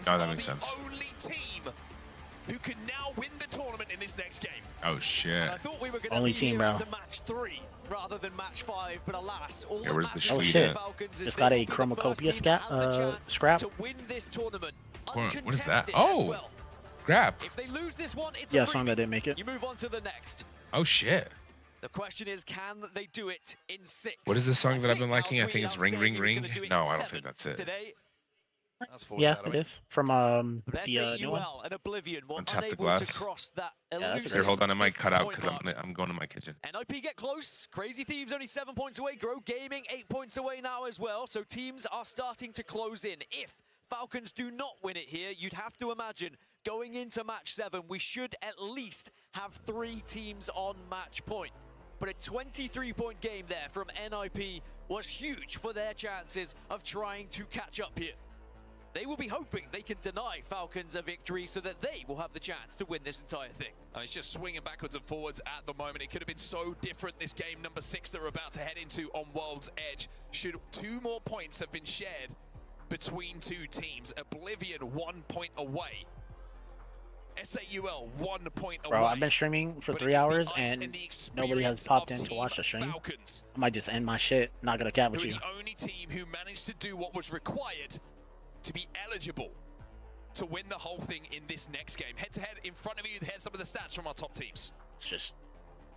Oh, that makes sense. Who can now win the tournament in this next game? Oh shit. I thought we were gonna Only be team, here bro. after match 3 rather than match 5, but alas, all Yeah, where's the matches Oh, for shit. Falcons is Just got they a will be the Chromacopia first team that has the chance scrap. to win this tournament. What is that? Uncontested Oh! as well. Grab. If they lose this one, it's Yeah, a song freebie. that didn't make it. You move on to the next. Oh shit. The question is, can they do it in 6? What is this song that I've been think liking? I Al think it's tweeted Ring out Ring saying he was Ring. gonna do it No, in I don't 7 think that's it. Today, That's Yeah, foreshadowing. it is from but the new one. SAUL and Oblivion were Untap the unable glass. to cross that that's elusive Here, hold on, I might cut out 50-point because mark. I'm going to my kitchen. NIP get close. Crazy Thieves only 7 points away. Grow Gaming 8 points away now as well. So teams are starting to close in. If Falcons do not win it here, you'd have to imagine going into match 7, we should at least have 3 teams on match point. But a 23-point game there from NIP was huge for their chances of trying to catch up here. They will be hoping they can deny Falcons a victory so that they will have the chance to win this entire thing. And it's just swinging backwards and forwards at the moment. It could have been so different, this game number 6 that we're about to head into on World's Edge. Should 2 more points have been shared between 2 teams. Oblivion 1 point away. SAUL 1 point away. Bro, I've been streaming for But 3 it is the hours ice and the nobody has experience popped of in to Team watch the stream. Falcons, I might just end my shit. Not gonna cap with who are you. the only team who managed to do what was required to be eligible to win the whole thing in this next game. Head to head in front of you, here's some of the stats from our top teams. It's just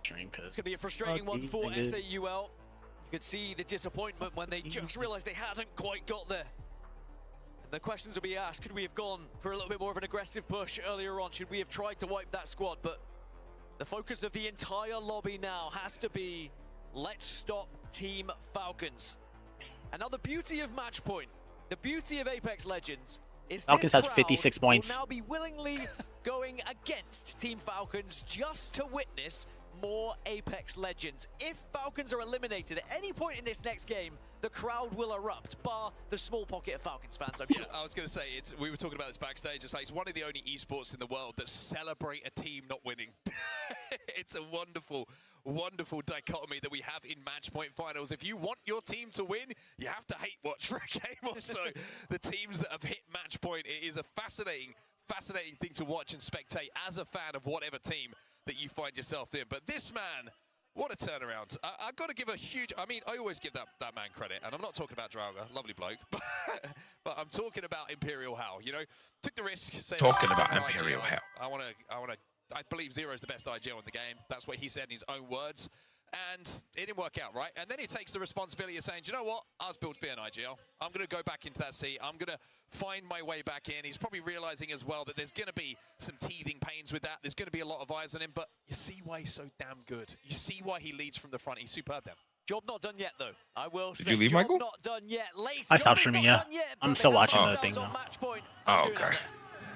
stream because It's going to be a frustrating one for SAUL. You could see the disappointment when they just realized they hadn't quite got there. And the questions will be asked, could we have gone for a little bit more of an aggressive push earlier on? Should we have tried to wipe that squad? But the focus of the entire lobby now has to be, let's stop Team Falcons. And now the beauty of Matchpoint, the beauty of Apex Legends, is Falcons this has crowd 56 points. will now be willingly going against Team Falcons just to witness more Apex Legends. If Falcons are eliminated at any point in this next game, the crowd will erupt, bar the small pocket of Falcons fans, I'm sure. Yeah, I was going to say, we were talking about this backstage. It's one of the only esports in the world that celebrate a team not winning. It's a wonderful, wonderful dichotomy that we have in Matchpoint finals. If you want your team to win, you have to hate watch for a game or so. The teams that have hit Matchpoint, it is a fascinating thing to watch and spectate as a fan of whatever team that you find yourself in. But this man, what a turnaround. I've got to give a huge, I mean, I always give that man credit, and I'm not talking about Drauga, lovely bloke, but I'm talking about Imperial Hal, you know, took the risk. Talking about Imperial Hal. I believe Zero is the best IGL in the game. That's what he said in his own words. And it didn't work out, right? And then he takes the responsibility of saying, do you know what? I was built to be an IGL. I'm going to go back into that seat. I'm going to find my way back in. He's probably realizing as well that there's going to be some teething pains with that. There's going to be a lot of eyes on him. But you see why he's so damn good. You see why he leads from the front. He's superb, damn. Job not done yet, though. I will say. Did you leave, job Michael? Not done yet. Lace, I job stopped is streaming, not yeah. done yet, I'm but still they have watching the themselves thing, on though. match point. Oh, I'm doing okay. that.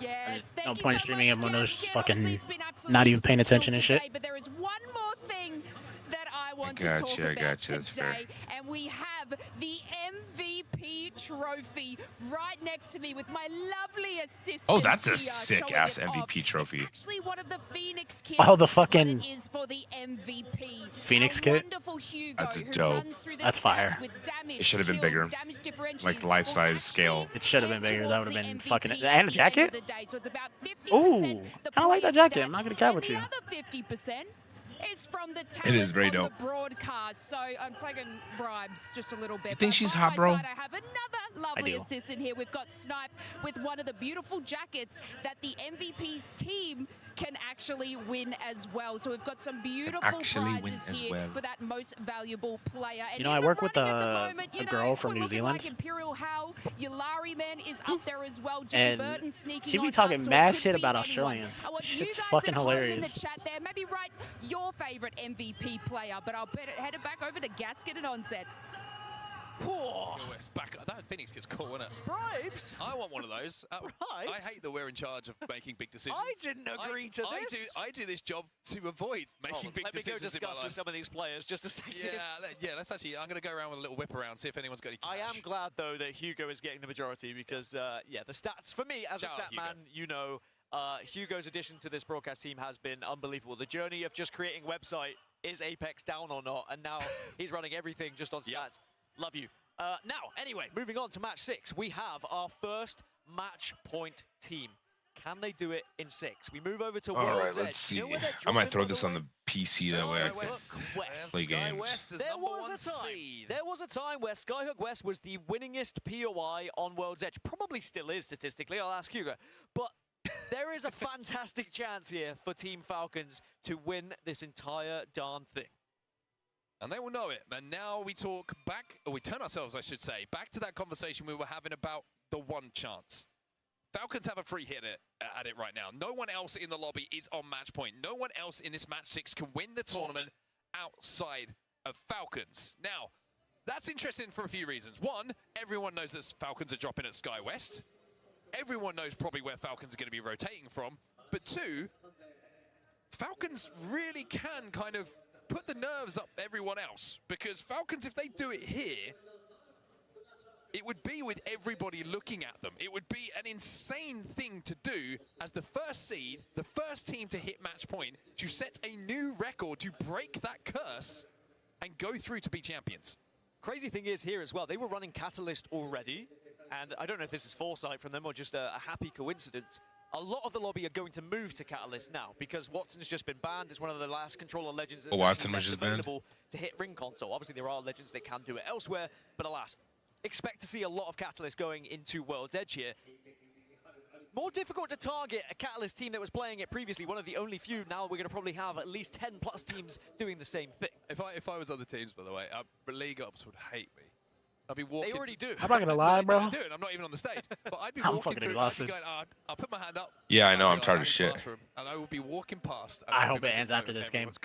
Yes, No thank you point so streaming much, him when Gareth. there's Again, fucking obviously it's been not even absolutely paying attention and sensational shit. today, but there is one more thing that I want to talk about That's fair. today. And we have the MVP trophy right next to me with my lovely assistant. Oh, that's a here sick showing ass it off. MVP trophy. It's actually one of the Phoenix kits. Oh, the but fucking it is for the MVP. Phoenix Our kit? wonderful Hugo, That's who dope. runs through the That's stats fire. with damage, It should have been kills, bigger. damage differentials, Like life-size will scale. actually It should have been head bigger. That towards would have the been MVP fucking. at And a the end of jacket? the day. So it's about 50% Ooh, the I like that player jacket. I'm not stats, gonna cap with and you. the other 50% is from the It is talent very on dope. the broadcast. So I'm taking bribes just a little bit. You think But she's by hot, my bro? side, I have another lovely do. assistant here. We've got Snipe with one of the beautiful jackets that the MVP's team can actually win as well. So we've got some beautiful prizes here for that most valuable player. And You know, in I the work with running at the a moment, you girl know, from we're New looking Zealand. Like Imperial Hal, Yulari Man is up there as well. Jimmy And Burton sneaking she be on talking up, so it mad could shit be about anyone. Australians. I want you Shit's guys fucking at home in hilarious. the chat there. Maybe write your favorite MVP player, but I'll head it back over to Gasket and Onset. That Phoenix gets cool, isn't it? Bribes? I want one of those. I Bribes? hate that we're in charge of making big decisions. I didn't agree to this. I do this job to avoid making big Let me go decisions in my discuss with life. some of these players just a second. Yeah, let's actually. I'm going to go around with a little whip around, see if anyone's got any cash. I am glad, though, that Hugo is getting the majority because, yeah, the stats, for me, as a Shout out, stat Hugo. man, you know, Hugo's addition to this broadcast team has been unbelievable. The journey of just creating website, is Apex down or not, and now he's running everything just on stats. Yep. Love you. Now, anyway, moving on to match 6, we have our first match point team. Can they do it in 6? We move over to All World's right, let's Edge. see. You know where they're I might dropping, throw by this the on way? the PC that way I can West. play games. West is There number was one a time. seed. There was a time where Skyhook West was the winningest POI on World's Edge. Probably still is statistically. I'll ask Hugo. But there is a fantastic chance here for Team Falcons to win this entire darn thing. And they will know it. And now we talk back, or we turn ourselves, I should say, back to that conversation we were having about the one chance. Falcons have a free hit at it right now. No one else in the lobby is on match point. No one else in this match 6 can win the tournament outside of Falcons. Now, that's interesting for a few reasons. One, everyone knows that Falcons are dropping at Sky West. Everyone knows probably where Falcons are going to be rotating from. But two, Falcons really can kind of put the nerves up everyone else. Because Falcons, if they do it here, it would be with everybody looking at them. It would be an insane thing to do as the first seed, the first team to hit match point, to set a new record, to break that curse and go through to be champions. Crazy thing is here as well, they were running Catalyst already, and I don't know if this is foresight from them or just a happy coincidence. A lot of the lobby are going to move to Catalyst now because Wattson's just been banned. It's one of the last controller legends that's Wattson actually was just banned. available to hit ring console. Obviously, there are legends that can do it elsewhere, but alas, expect to see a lot of Catalyst going into World's Edge here. More difficult to target a Catalyst team that was playing it previously, one of the only few. Now we're going to probably have at least 10 plus teams doing the same thing. If I was other teams, by the way, League Ops would hate me. I'd be walking. They already do. I'm not gonna lie, bro. I do, and I'm not even on the stage. But I'd be I'm walking fucking through. I'd be exhausted. going, I'll put my hand up. Yeah, I and know, I'll I'm be tired like, of shit. bathroom, and I will be walking past. And I I'll hope be it ends looking, after this game. everyone's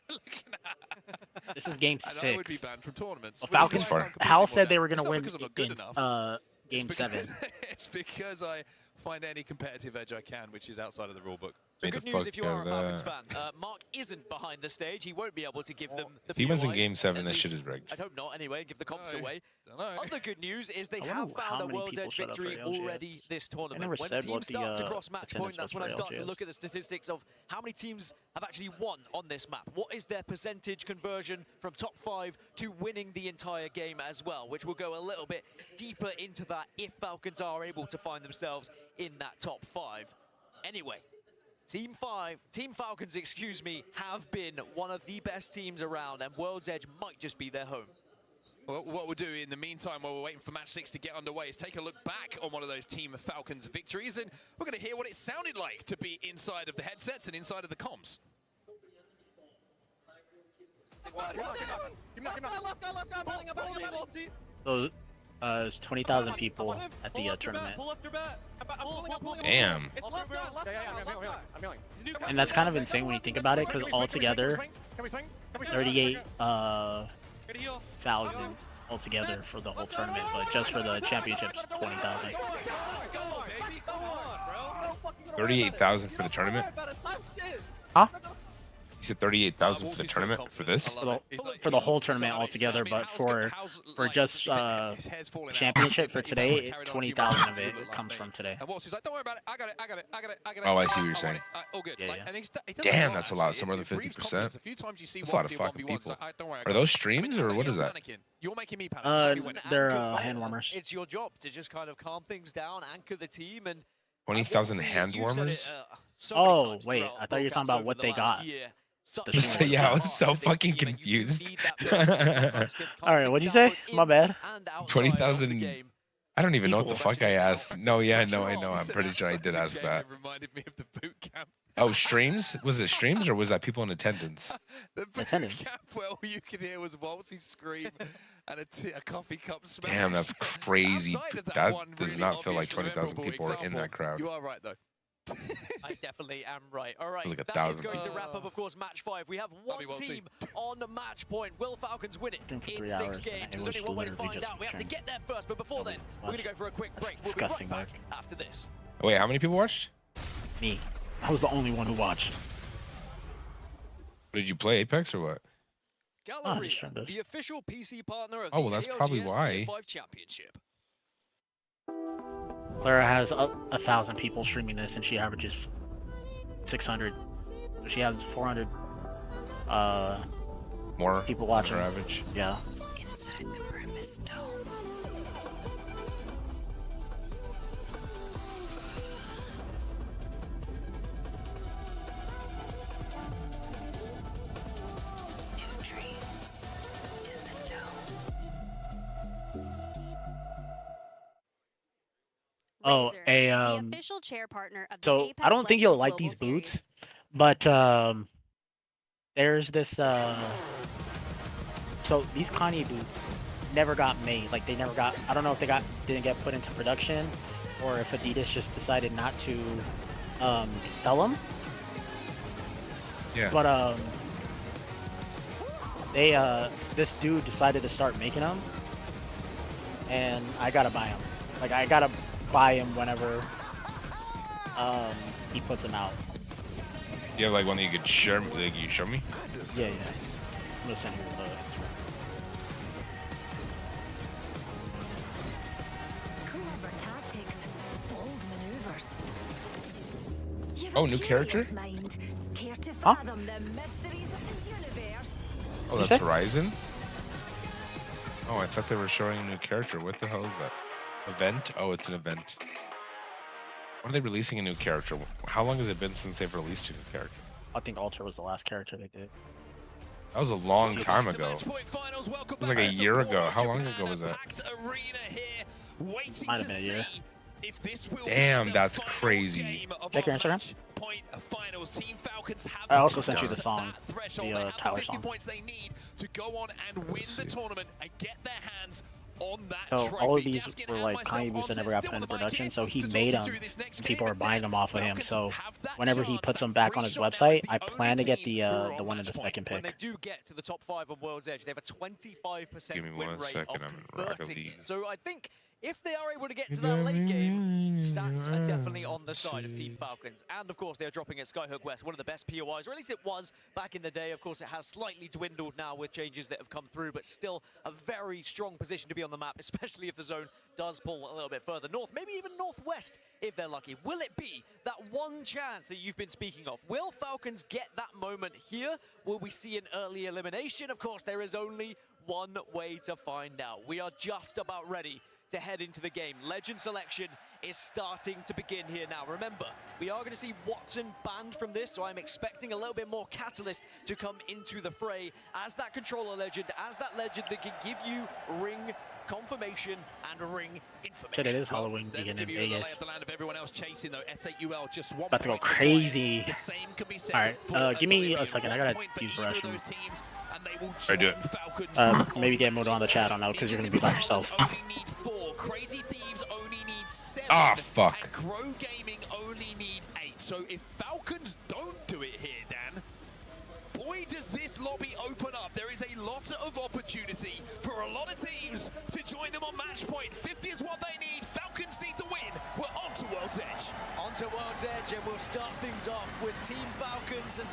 looking at- This is game and 6. I would be banned from tournaments. Well, which is Falcons, why I can't Hal completely said they were It's going to not win because I'm not good in enough. game 7. It's because I find any competitive edge I can, which is outside of the rulebook. So Made good the news fuck if you are a of Falcons that. fan. Mark isn't behind the stage. He won't be able to give them the If he wins in POIs, game 7, at that least. shit is rigged. I'd hope not anyway, give the comps No. away. Dunno. Other good news is they I have wonder how found a many World's people Edge showed up for victory ALGS. already this tournament. never When said teams what start the, to cross match attendance point, that's was when I for start to ALGS. look at the statistics of how many teams have actually won on this map. What is their percentage conversion from top 5 to winning the entire game as well, which will go a little bit deeper into that if Falcons are able to find themselves in that top 5. Anyway, Team Falcons, excuse me, have been one of the best teams around, and World's Edge might just be their home. Well, what we'll do in the meantime, while we're waiting for match 6 to get underway, is take a look back on one of those Team Falcons victories, and we're going to hear what it sounded like to be inside of the headsets and inside of the comms. So, there's 20,000 people at the tournament. Damn. And that's kind of insane when you think about it, because altogether, 38,000 altogether for the whole tournament, but just for the championships, 20,000. 38,000 for the tournament? Huh? You said 38,000 for the tournament for this? For the whole tournament altogether, but for just championship for today, 20,000 of it comes from today. Oh, I see what you're saying. Yeah. Damn, that's a lot. Somewhere than 50%. That's a lot of fucking people. Are those streams or what is that? They're hand warmers. It's your job to just kind of calm things down, anchor the team, and 20,000 hand warmers? Oh, wait. I thought you were talking about what they got. Yeah, I was so fucking confused. Alright, what'd you say? My bad. 20,000. I don't even know what the fuck I asked. No, yeah, no, I know. I'm pretty sure I did ask that. Oh, streams? Was it streams or was that people in attendance? The boot camp where all you could hear was Wattson scream and a coffee cup smash. Damn, that's crazy. That does not feel like 20,000 people are in that crowd. You are right, though. I definitely am right. All right, like that is going to wrap up, of course, match 5. We have one team on match point. Will Falcons win it in 6 games? There's only one way to find out. We have to get there first, but before then, we're going to go for a quick break. We'll be right back after this. Wait, how many people watched? Me. I was the only one who watched. Did you play Apex or what? Galleria, the official PC partner of well, that's probably why. Championship. Clara has 1,000 people streaming this, and she averages 600. She has 400 more people watching. Her average. Yeah. Inside the premise dome. New dreams in the dome. Oh, the official chair partner of the so Apex I don't think you'll Legends like these Global boots, Series. but there's this so these Kanye boots never got made. Like they never got. I don't know if they didn't get put into production, or if Adidas just decided not to sell them. Yeah. But they this dude decided to start making them, and I gotta buy them. Like I gotta buy him whenever he puts them out. You have like one that you could share, like you show me? Yeah. I'm gonna send you the. Clever tactics, bold maneuvers. Oh, new character? Care to Huh? fathom the mysteries of the universe? Oh, that's Horizon? Oh, I thought they were showing a new character. What the hell is that? Event? Oh, it's an event. When are they releasing a new character? How long has it been since they've released a new character? I think Ultra was the last character they did. That was a long time ago. It was like a year ago. How long ago was that? Might have been a year. Damn, that's crazy. Check your Instagram. I also sent you the song, the Tyler song. So all of these were like Kanye boots that never got put into production, so he made them, and people are buying them off of him. So whenever he puts them back on his website, I plan to get the one in the second pick. When they do get to the top 5 on World's Edge, they have a 25% Give me win 1 rate second, of I'm in Rocket converting. League. So I think if they are able to get to that late game, stats are definitely on the side of Team Falcons. And of course, they're dropping at Skyhook West, one of the best POIs, or at least it was back in the day. Of course, it has slightly dwindled now with changes that have come through, but still a very strong position to be on the map, especially if the zone does pull a little bit further north, maybe even northwest if they're lucky. Will it be that one chance that you've been speaking of? Will Falcons get that moment here? Will we see an early elimination? Of course, there is only one way to find out. We are just about ready to head into the game. Legend selection is starting to begin here now. Remember, we are going to see Wattson banned from this, so I'm expecting a little bit more catalyst to come into the fray as that controller legend, as that legend that can give you ring confirmation and ring information. Shit, it is Halloween weekend in Vegas. About to go crazy. Alright, give me a second. I gotta use the restroom. I do it. Maybe get Moto on the chat. I don't know, because you're gonna be by yourself. Crazy Thieves only need 7. Ah, fuck. And Crow Gaming only need 8. So if Falcons don't do it here, Dan, boy, does this lobby open up. There is a lot of opportunity for a lot of teams to join them on match point. 50 is what they need. Falcons need the win. We're on to World's Edge. On to World's Edge, and we'll start things off with Team Falcons. And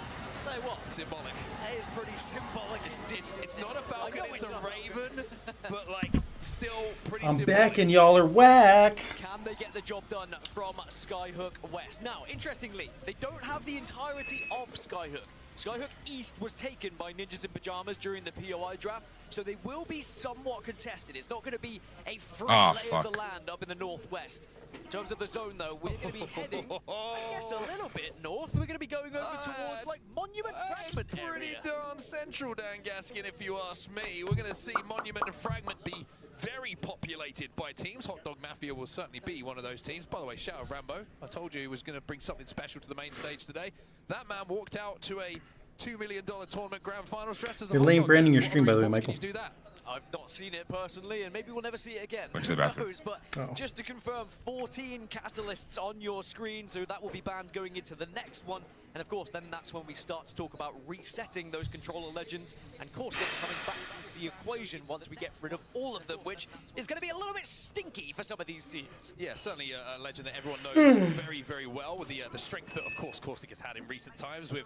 tell you what, symbolic. That is pretty symbolic. It's not a Falcon, it's a Raven, but like still pretty I'm symbolic. back and y'all are whack. Can they get the job done from Skyhook West? Now, interestingly, they don't have the entirety of Skyhook. Skyhook East was taken by Ninjas in Pajamas during the POI draft, so they will be somewhat contested. It's not going to be a free lay of the land up in the northwest. In terms of the zone, though, we're going to be heading, I guess, a little bit north. We're going to be going over towards, like, Monument Fragment pretty area. darn central, Dan Gaskin, if you ask me. We're going to see Monument and Fragment be very populated by teams. Hot Dog Mafia will certainly be one of those teams. By the way, shout out Rambo. I told you he was going to bring something special to the main stage today. That man walked out to a $2 million tournament grand finals dressed as a You're lame for ending your stream, by the way, Michael. Can you do that? I've not seen it personally, and maybe we'll never see it again. Went to the bathroom. But just to confirm, 14 catalysts on your screen, so that will be banned going into the next one. And of course, then that's when we start to talk about resetting those controller legends and caustic coming back into the equation once we get rid of all of them, which is going to be a little bit stinky for some of these teams. Yeah, certainly a legend that everyone knows very, very well, with the strength that, of course, caustic has had in recent times, with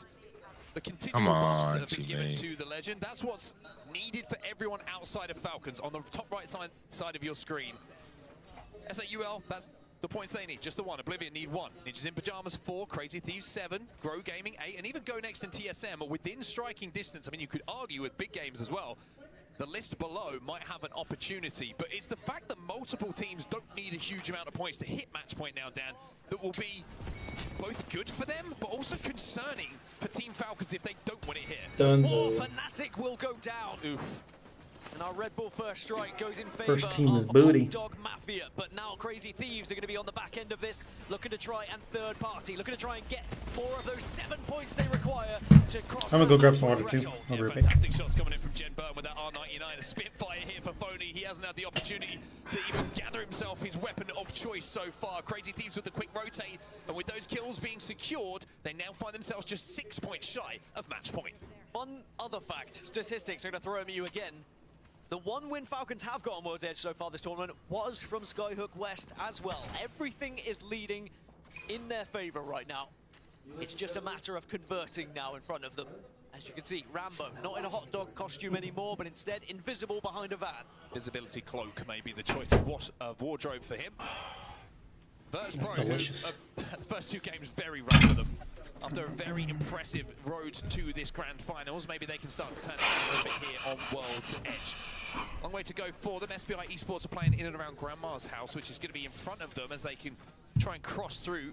the continual buffs that have been given to the legend. That's what's needed for everyone outside of Falcons. On the top right side of your screen, SAUL, that's the points they need, just the one. Oblivion need 1. Ninjas in Pajamas 4, Crazy Thieves 7, Grow Gaming 8, and even Go Next and TSM are within striking distance. I mean, you could argue with big games as well. The list below might have an opportunity, but it's the fact that multiple teams don't need a huge amount of points to hit match point now, Dan, that will be both good for them, but also concerning for Team Falcons if they don't win it here. More Fnatic will go down. Oof. And our Red Bull first strike goes in favor First team is of booty. Hot Dog Mafia, but now Crazy Thieves are going to be on the back end of this, looking to try and third party, looking to try and get 4 of those 7 points they require to cross. I'm gonna go grab some water too. Yeah, fantastic shots coming in from Jen Burton with that R99, a Spitfire here for Phony. He hasn't had the opportunity to even gather himself his weapon of choice so far. Crazy Thieves with the quick rotate, and with those kills being secured, they now find themselves just 6 points shy of match point. One other fact, statistics are going to throw them at you again. The 1 win Falcons have got on World's Edge so far this tournament was from Skyhook West as well. Everything is leading in their favor right now. It's just a matter of converting now in front of them. As you can see, Rambo, not in a hot dog costume anymore, but instead invisible behind a van. Visibility cloak may be the choice of wardrobe for him. That's delicious. The first 2 games very rough for them. After a very impressive road to this grand finals, maybe they can start to turn it a little bit here on World's Edge. Long way to go for them. SBI Esports are playing in and around Grandma's house, which is going to be in front of them as they can try and cross through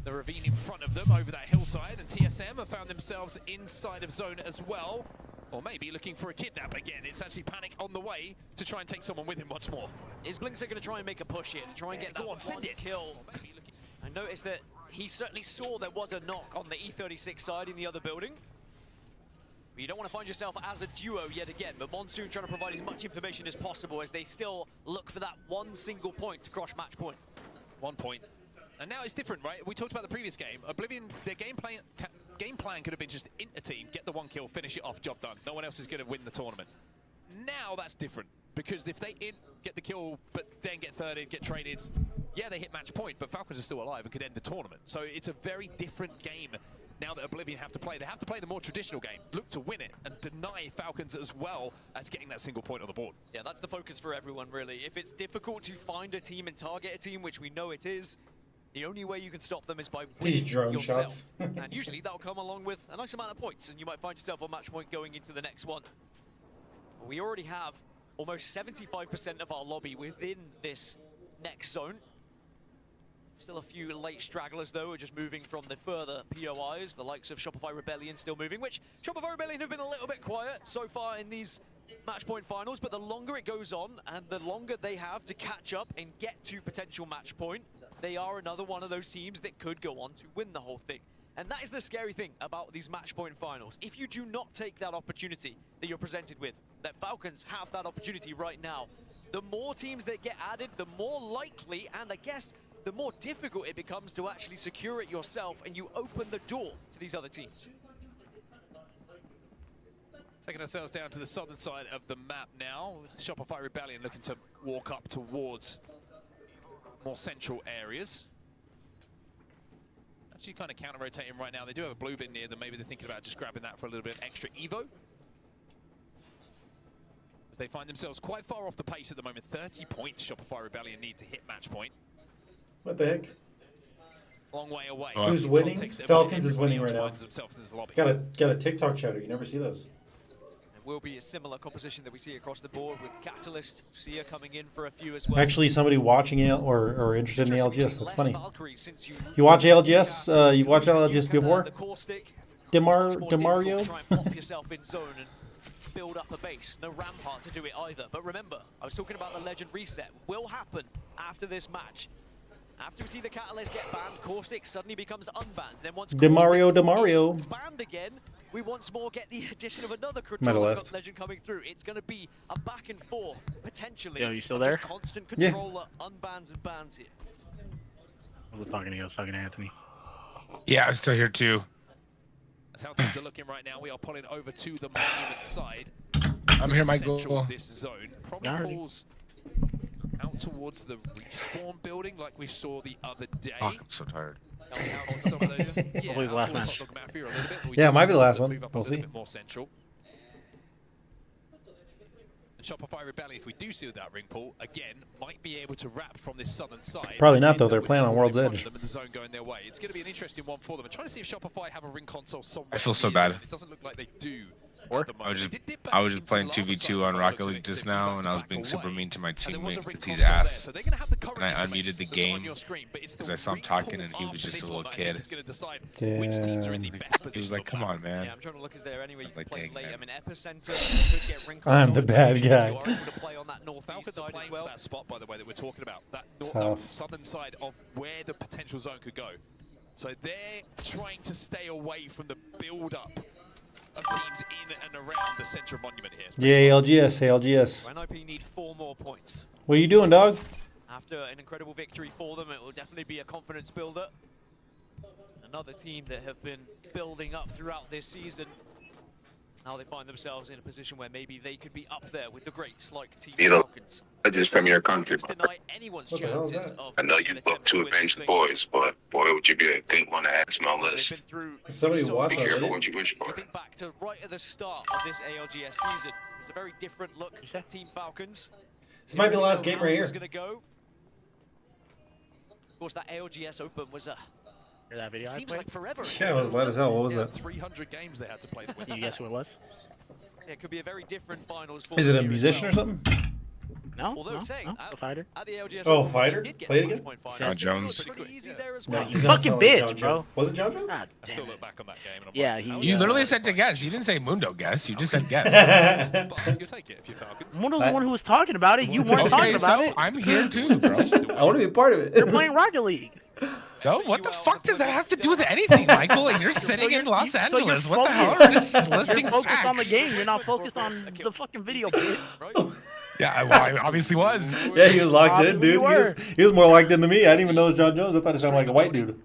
the ravine in front of them over that hillside. And TSM have found themselves inside of zone as well. Or maybe looking for a kidnap again. It's actually Panic on the way to try and take someone with him once more. Is Blinks going to try and make a push here to try and get that one kill? I noticed that he certainly saw there was a knock on the E36 side in the other building. You don't want to find yourself as a duo yet again, but Monsoon trying to provide as much information as possible as they still look for that one single point to cross match point. 1 point. And now it's different, right? We talked about the previous game. Oblivion, their game plan could have been just int a team, get the 1 kill, finish it off, job done. No one else is going to win the tournament. Now that's different, because if they int, get the kill, but then get thirded, get traded, yeah, they hit match point, but Falcons are still alive and could end the tournament. So it's a very different game now that Oblivion have to play. They have to play the more traditional game, look to win it, and deny Falcons as well as getting that single point on the board. Yeah, that's the focus for everyone, really. If it's difficult to find a team and target a team, which we know it is, the only way you can stop them is by winning drone yourself. shots. And usually that'll come along with a nice amount of points, and you might find yourself on match point going into the next one. We already have almost 75% of our lobby within this next zone. Still a few late stragglers, though, are just moving from the further POIs, the likes of Shopify Rebellion still moving, which Shopify Rebellion have been a little bit quiet so far in these match point finals, but the longer it goes on and the longer they have to catch up and get to potential match point, they are another one of those teams that could go on to win the whole thing. And that is the scary thing about these match point finals. If you do not take that opportunity that you're presented with, that Falcons have that opportunity right now, the more teams that get added, the more likely, and I guess the more difficult it becomes to actually secure it yourself, and you open the door to these other teams. Taking ourselves down to the southern side of the map now. Shopify Rebellion looking to walk up towards more central areas. actually kind of counter-rotating right now. They do have a blue bin near them. Maybe they're thinking about just grabbing that for a little bit of extra evo. As they find themselves quite far off the pace at the moment. 30 points Shopify Rebellion need to hit match point. What the heck? Long way away. Who's winning? Falcons is winning right now. Got a TikTok chatter. You never see those. It will be a similar composition that we see across the board with Catalyst, Sia coming in for a few as well. Actually, somebody watching or interested in ALGS. That's funny. You watch ALGS? You watched ALGS before? Demario? Try and pop yourself in zone and build up a base. No Rampart to do it either. But remember, I was talking about the Legend reset. Will happen after this match. After we see the Catalyst get banned, Caustic suddenly becomes unbanned. Then once Demario is banned again, we once more get the addition of another Legend coming through. It's going to be a back and forth, potentially. Yo, you still there? Constant controller, unbans and bans here. I was talking to Anthony. Yeah, I'm still here too. That's how things are looking right now. We are pulling over to the monument side. I'm here, Michael. This zone probably pulls out towards the respawn building like we saw the other day. Oh, I'm so tired. Probably the last match. Yeah, it might be the last one. We'll see. More central. And Shopify Rebellion, if we do see that ring pull, again, might be able to wrap from this southern side. Probably not, though. They're playing on World's Edge. The zone going their way. It's going to be an interesting one for them. I'm trying to see if Shopify have a ring console somewhere. I feel so bad. It doesn't look like they do. I was just playing 2v2 on Rocket League just now, and I was being super mean to my teammate because he's ass. And I unmuted the game because I saw him talking, and he was just a little kid. Damn. He was like, "Come on, man." Yeah, I'm trying to look is there anyway. Like, dang, man. I mean, Epicenter could get ring I'm the bad guy. You are able to play on that northeast side as well. That spot, by the way, that we're talking about, that southern side of where the potential zone could go. So they're trying to stay away from the build-up of teams in and around the center of Monument here. Yeah, ALGS. NIP need 4 more points. What are you doing, dog? After an incredible victory for them, it will definitely be a confidence builder. Another team that have been building up throughout this season. Now they find themselves in a position where maybe they could be up there with the greats like Team Falcons. Just from your country. Deny anyone's chances of I know you look to avenge the boys, but boy, would you be a good one to add to my list. Somebody watch Be careful what you wish for. Think back to right at the start of this ALGS season. It's a very different look. Team Falcons. This might be the last game right here. Go. Of course, that ALGS Open was a. That video seems like forever. Yeah, it was loud as hell. What was that? 300 games they had to play to win. You guess who it was? Yeah, it could be a very different finals. Is it a musician or something? No, Although no, a fighter. At the ALGS oh, fighter? Play it again? John Jones. No, you fucking bitch, bro. Was it John Jones? I still look back on that game. And I'm yeah, like, You literally said to guess. You didn't say Mundo guess. You just said guess. you take it if you're Falcons. Mundo's the one who was talking about it. You weren't talking about it. I'm here too, bro. I want to be a part of it. You're playing Rocket League. So what the fuck does that have to do with anything, Michael? And you're sitting in Los Angeles. What the hell are just listing You're focused facts? on the game. You're not focused on the fucking video, bitch. Yeah, well, I obviously was. Yeah, he was locked in, dude. He was more locked in than me. I didn't even know it was John Jones. I thought it sounded like a white dude.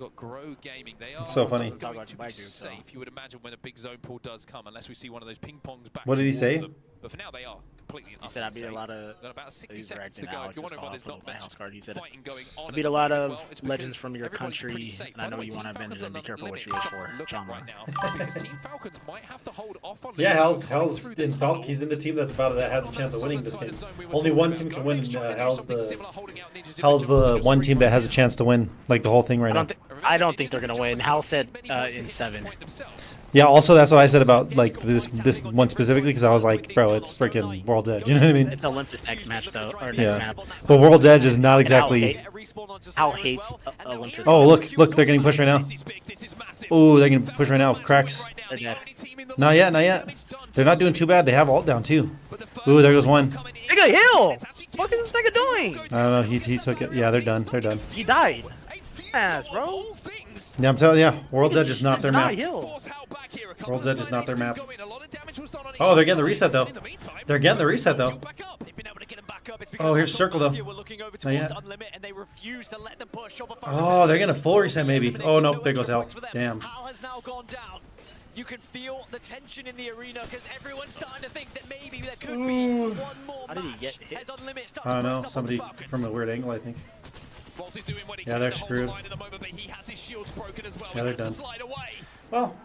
Got Grow Gaming. They are so funny. going to be safe. You would imagine when a big zone pull does come, unless we see one of those ping pongs back. What did he say? Them. But for now, they are completely. He said I beat a lot of. About 60 seconds to go. If you're wondering why there's not much fighting going on, I beat a lot of legends from your country, and I know you want to avenge them. Be careful what you wish for, John. Right now, because Team Falcons might have to hold off on. Yeah, Hell's in Falk. He's in the team that has a chance of winning this game. Only one team can win. Hell's the one team that has a chance to win, like the whole thing right now. I don't think they're gonna win. Hal said in 7. Yeah, also that's what I said about like this one specifically because I was like, bro, it's freaking World's Edge. You know what I mean? It's Olympus next match though, or next yeah. map. But World's Edge is not exactly. Hal hates Olympus. Oh look, they're getting pushed right now. Oh, they're getting pushed right now. Cracks. They're dead. Not yet, not yet. They're not doing too bad. They have ult down too. Ooh, there goes one. They got heal. What is this nigga doing? I don't know. He took it. Yeah, they're done. They're done. He died. Ass, bro. Yeah, I'm telling you. Yeah, World's Edge is not their map. Heal. World's Edge is not their map. Oh, they're getting the reset though. They're getting the reset though. Oh, here's Circle though. Not yet. Oh, they're getting a full reset maybe. Oh no, there goes Hell. Damn. You can feel the tension in the arena because everyone's starting to think that maybe there could be one more How did he match get hit? as Unlimited starts I don't to know. press up on Somebody the Falcons. from a weird angle, I think. Yeah, they're screwed. Yeah, they're done. Well,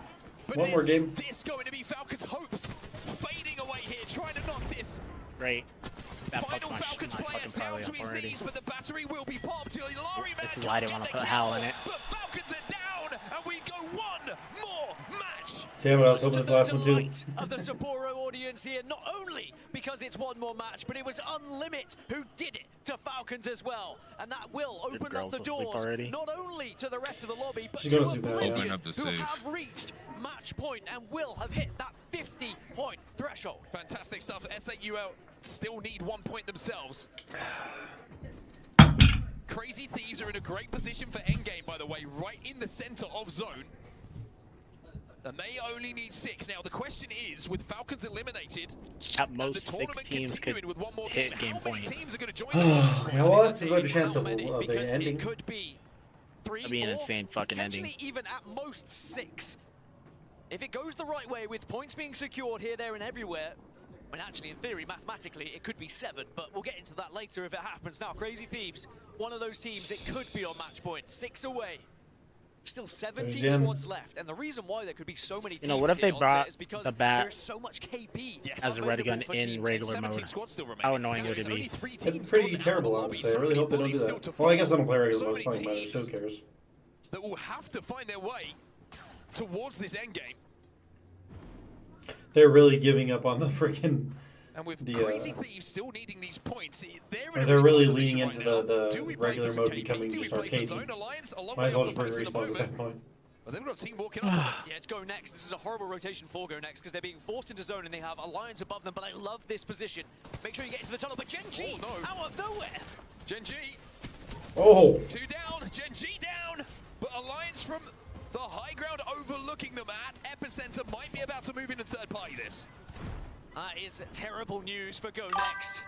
one more game. This going to be Falcons' hopes fading away here, trying to knock this. Great. That Final Falcons player down to his knees, but the battery will be popped. This is why I didn't want to put Hal in it. But Falcons are down, and we go one more match. Damn it, I was hoping this last one too. Of the Sapporo audience here, not only because it's one more match, but it was Unlimit who did it to Falcons as well, and that will open up the doors not only to the rest of the lobby, but to Oblivion, who have reached match point and will have hit that 50-point threshold. Fantastic stuff. SAUL still need 1 point themselves. Crazy Thieves are in a great position for endgame, by the way, right in the center of zone. And they only need 6. Now the question is, with Falcons eliminated, at most 6 teams could with one more hit game point. Teams are going to join Yeah, well, that's a good chance of the ending. It could be 3, That'd be an 4, insane fucking ending. even at most 6. If it goes the right way, with points being secured here, there, and everywhere, I mean, actually, in theory, mathematically, it could be 7, but we'll get into that later if it happens. Now, Crazy Thieves, one of those teams that could be on match point, 6 away. Still 17 squads left, and the reason why there could be so many teams, what if they brought is because the bat there's so much KP as a red gun in regular mode? How annoying would it be? It's pretty terrible, honestly. I really hope they don't do that. Well, I guess I don't play regular mode, so who cares? That will have to find their way towards this endgame. They're really giving up on the freaking. And with Crazy Thieves still needing these points, they're really leaning into the regular mode becoming just arcade. Might as well just bring respawns at that point. But they've got a team walking up. Yeah, it's Go Next. This is a horrible rotation for Go Next because they're being forced into zone and they have Alliance above them. But I love this position. Make sure you get into the tunnel. But Gen G out of nowhere. Gen G. Oh. 2 down. Gen G down. But Alliance from the high ground overlooking them at Epicenter might be about to move in and third party this. That is terrible news for Go Next.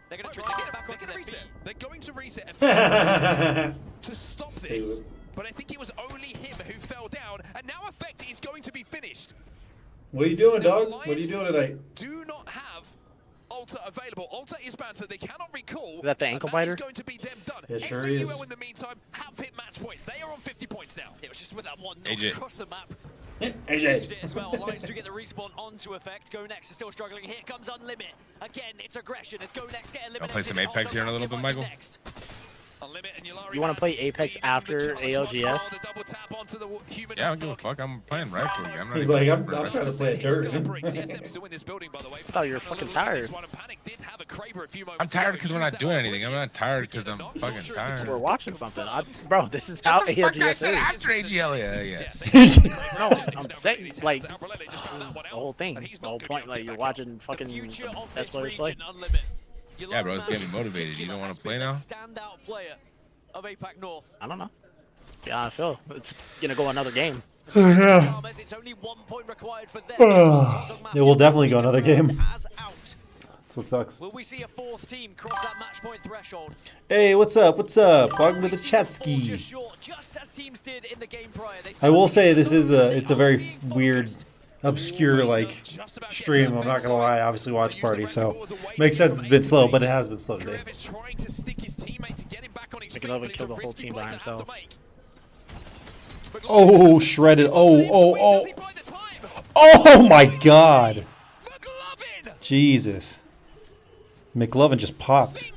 They're going to try and get back onto their feet. They're going to reset to stop this. But I think it was only him who fell down, and now Effect is going to be finished. What are you doing, dog? What are you doing tonight? Do not have Alter available. Alter is banned, so they cannot recall. Is that the ankle biter? That is going to be them done. It sure is. SAUL in the meantime have hit match point. They are on 50 points now. It was just with that one AJ. across the map. AJ. As well. Alliance to get the respawn onto Effect. Go Next is still struggling. Here comes Unlimit. Again, it's aggression as Go Next get eliminated. I'll play some Apex here in a little bit, Michael. You want to play Apex after ALGS? Yeah, I don't give a fuck. I'm playing rifle. He's like, I'm trying to play dirt. I thought you were fucking tired. I'm tired because we're not doing anything. I'm not tired because I'm fucking tired. We're watching something. Bro, this is how ALGS is. After AGL, yeah, yes. No, I'm saying, like, the whole thing. The whole point, like, you're watching fucking best players play. Yeah, bro, it's getting me motivated. You don't want to play now? Standout player of APAC North. I don't know. Yeah, I feel it's gonna go another game. It's only 1 point required for them. It will definitely go another game. That's what sucks. Will we see a 4th team cross that match point threshold? Hey, what's up? What's up? Welcome to the chat ski. Just as teams did in the game prior. I will say this is it's a very weird, obscure like stream. I'm not gonna lie. Obviously, watch party, so makes sense. It's been slow, but it has been slow today. I can only kill the whole team by himself. Oh, shredded. Oh my God. Jesus. McLovin just popped.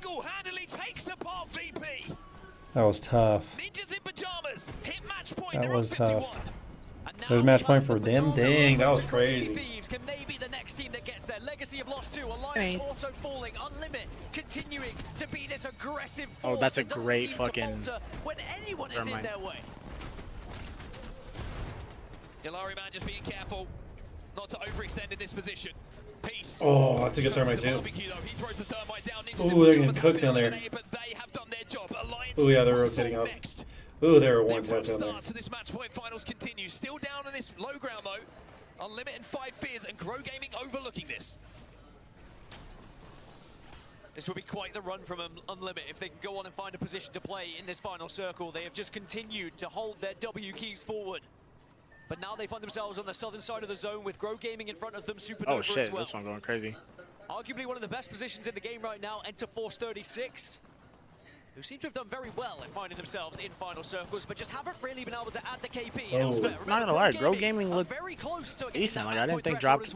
That was tough. That was tough. There's match point for them. Dang, that was crazy. Can they be the next team that gets their legacy of lost 2? Alliance also falling. Unlimit continuing to be this aggressive force. Oh, that's a great fucking. When anyone is in their way. Yalari man just being careful not to overextend in this position. Peace. Oh, that's a good thermite too. Ooh, they're getting cooked down there. Ooh, yeah, they're rotating up. Ooh, they were one tap down there. To this match point finals continues. Still down on this low ground though. Unlimited and 5 Fears and Grow Gaming overlooking this. This will be quite the run from Unlimit if they can go on and find a position to play in this final circle. They have just continued to hold their W keys forward. But now they find themselves on the southern side of the zone with Grow Gaming in front of them, Supernova Oh shit, as well. this one going crazy. Arguably one of the best positions in the game right now, Enter Force 36. who seem to have done very well at finding themselves in final circles, but just haven't really been able to add the KP Oh. elsewhere. I'm not gonna lie, Grow Gaming looked very close to decent. Like I didn't think dropped.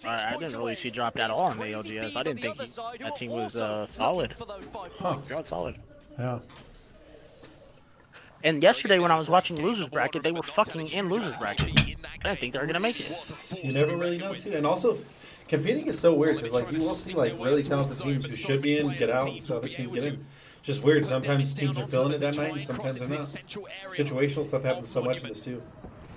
I didn't really see dropped at all in the ALGS. I didn't think that team was solid. Huh. They're solid. Yeah. And yesterday when I was watching losers bracket, they were fucking in losers bracket. I didn't think they were gonna make it. You never really know too, and also competing is so weird because like you will see like really talented teams who should be in get out, so other teams get in. Just weird. Sometimes teams are feeling it that night, and sometimes they're not. Situational stuff happens so much in this too.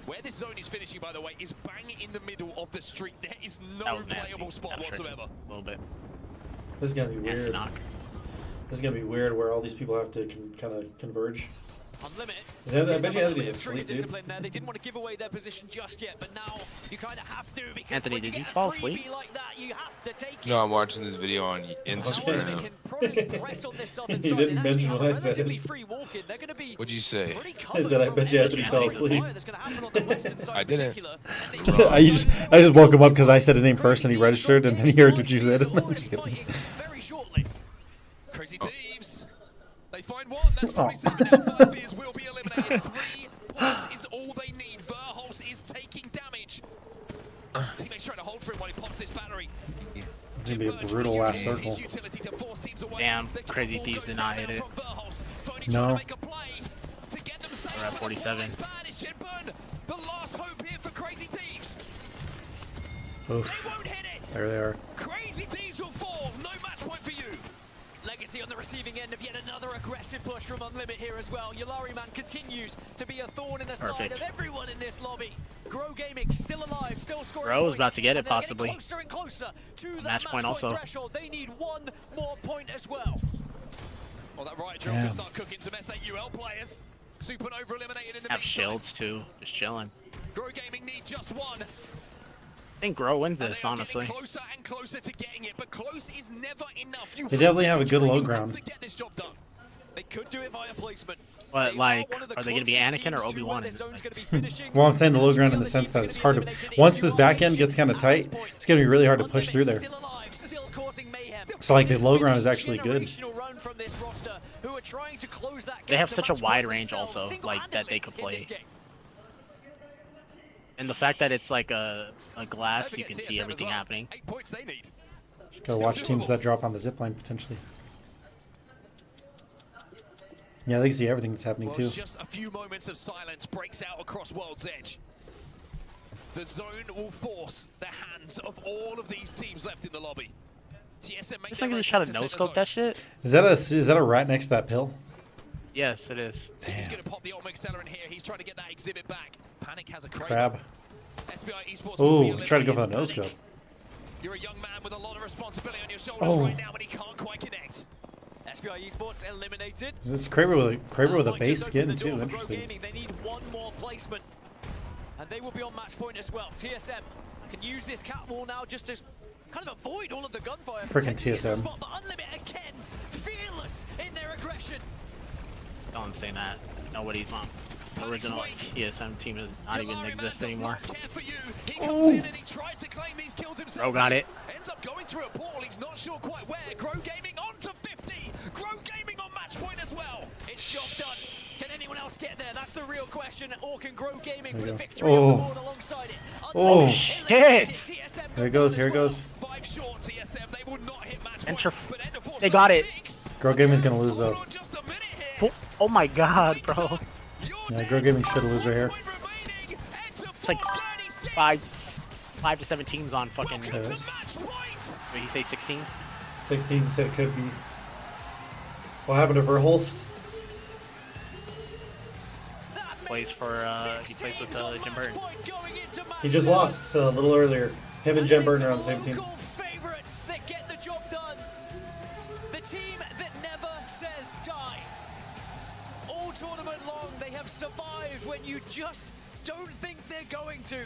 Where this zone is finishing, by the way, is bang in the middle of the street. There is no playable spot whatsoever. A little bit. This is gonna be weird. This is gonna be weird where all these people have to kind of converge. Unlimited. I bet you Anthony's asleep, dude. They didn't want to give away their position just yet, but now you kind of have to because Anthony, did you fall asleep? Like that, you have to take No, I'm watching this video on Instagram. He didn't mention what I said. What'd you say? I said I bet you Anthony fell asleep. I didn't. I just woke him up because I said his name first and he registered and then he heard what you said. Very shortly. Crazy Thieves. They find one. That's 47 now. 5 fears will be eliminated. 3 points is all they need. Verhulst is taking damage. Teammates trying to hold for him while he pops this battery. It's gonna be a brutal last circle. Damn, Crazy Thieves did not hit it. No. We're at 47. The last hope here for Crazy Thieves. Oof. There they are. Crazy Thieves will fall. No match point for you. Legacy on the receiving end of yet another aggressive push from Unlimit here as well. Yulari Man continues to be a thorn in the side of everyone in this lobby. Grow Gaming still alive, still scoring. Grow's about to get it possibly. Closer and closer to that match point also. Threshold. They need one more point as well. Well, that right drill can start cooking some SAUL players. Supernova eliminated in the have shields too, just chilling. Grow Gaming need just one. I think Grow wins this, honestly. Closer and closer to getting it, but close is never enough. They definitely have a good low ground. To get this job done. They could do it via placement. But like, are they going to be Anakin or Obi-Wan? Well, I'm saying the low ground in the sense that it's hard to. Once this back end gets kind of tight, it's going to be really hard to push through there. So like the low ground is actually good. They have such a wide range also, like that they could play. And the fact that it's like a glass, you can see everything happening. Just gotta watch teams that drop on the zipline potentially. Yeah, they can see everything that's happening too. Just a few moments of silence breaks out across World's Edge. The zone will force the hands of all of these teams left in the lobby. TSM make Looks like they just try to no-scope that shit. Is that a rat next to that pill? Yes, it is. So he's going to pop the Ultimate Accelerant here. He's trying to get that exhibit back. Panic has a crab. SBI Esports. Oh, try to go for the no scope. You're a young man with a lot of responsibility on your shoulders right now, but he can't quite connect. SBI Esports eliminated. It's Kraber with a base skin too. Interesting. They need one more placement, and they will be on match point as well. TSM can use this cat wall now just to kind of avoid all of the gunfire. Freaking TSM. But Unlimited again, fearless in their aggression. Don't say that. Nobody's on. The original TSM team does not even exist anymore. Oh. Bro got it. Ends up going through a portal. He's not sure quite where. Grow Gaming on to 50. Grow Gaming on match point as well. It's job done. Can anyone else get there? That's the real question. Or can Grow Gaming with a victory on the board alongside it? Oh shit! Here it goes. Here it goes. 5 short TSM. They will not hit match Enter. point. They got it. Grow Gaming's gonna lose though. Oh my god, bro. Yeah, Grow Gaming should lose right here. It's like 5 to 7 teams on fucking. Did he say 16? 16 said it could be. What happened to Verhulst? Plays for he plays with Jim Burton. He just lost a little earlier. Him and Jim Burton are on the same team. Favorites that get the job done. The team that never says die. All tournament long, they have survived when you just don't think they're going to.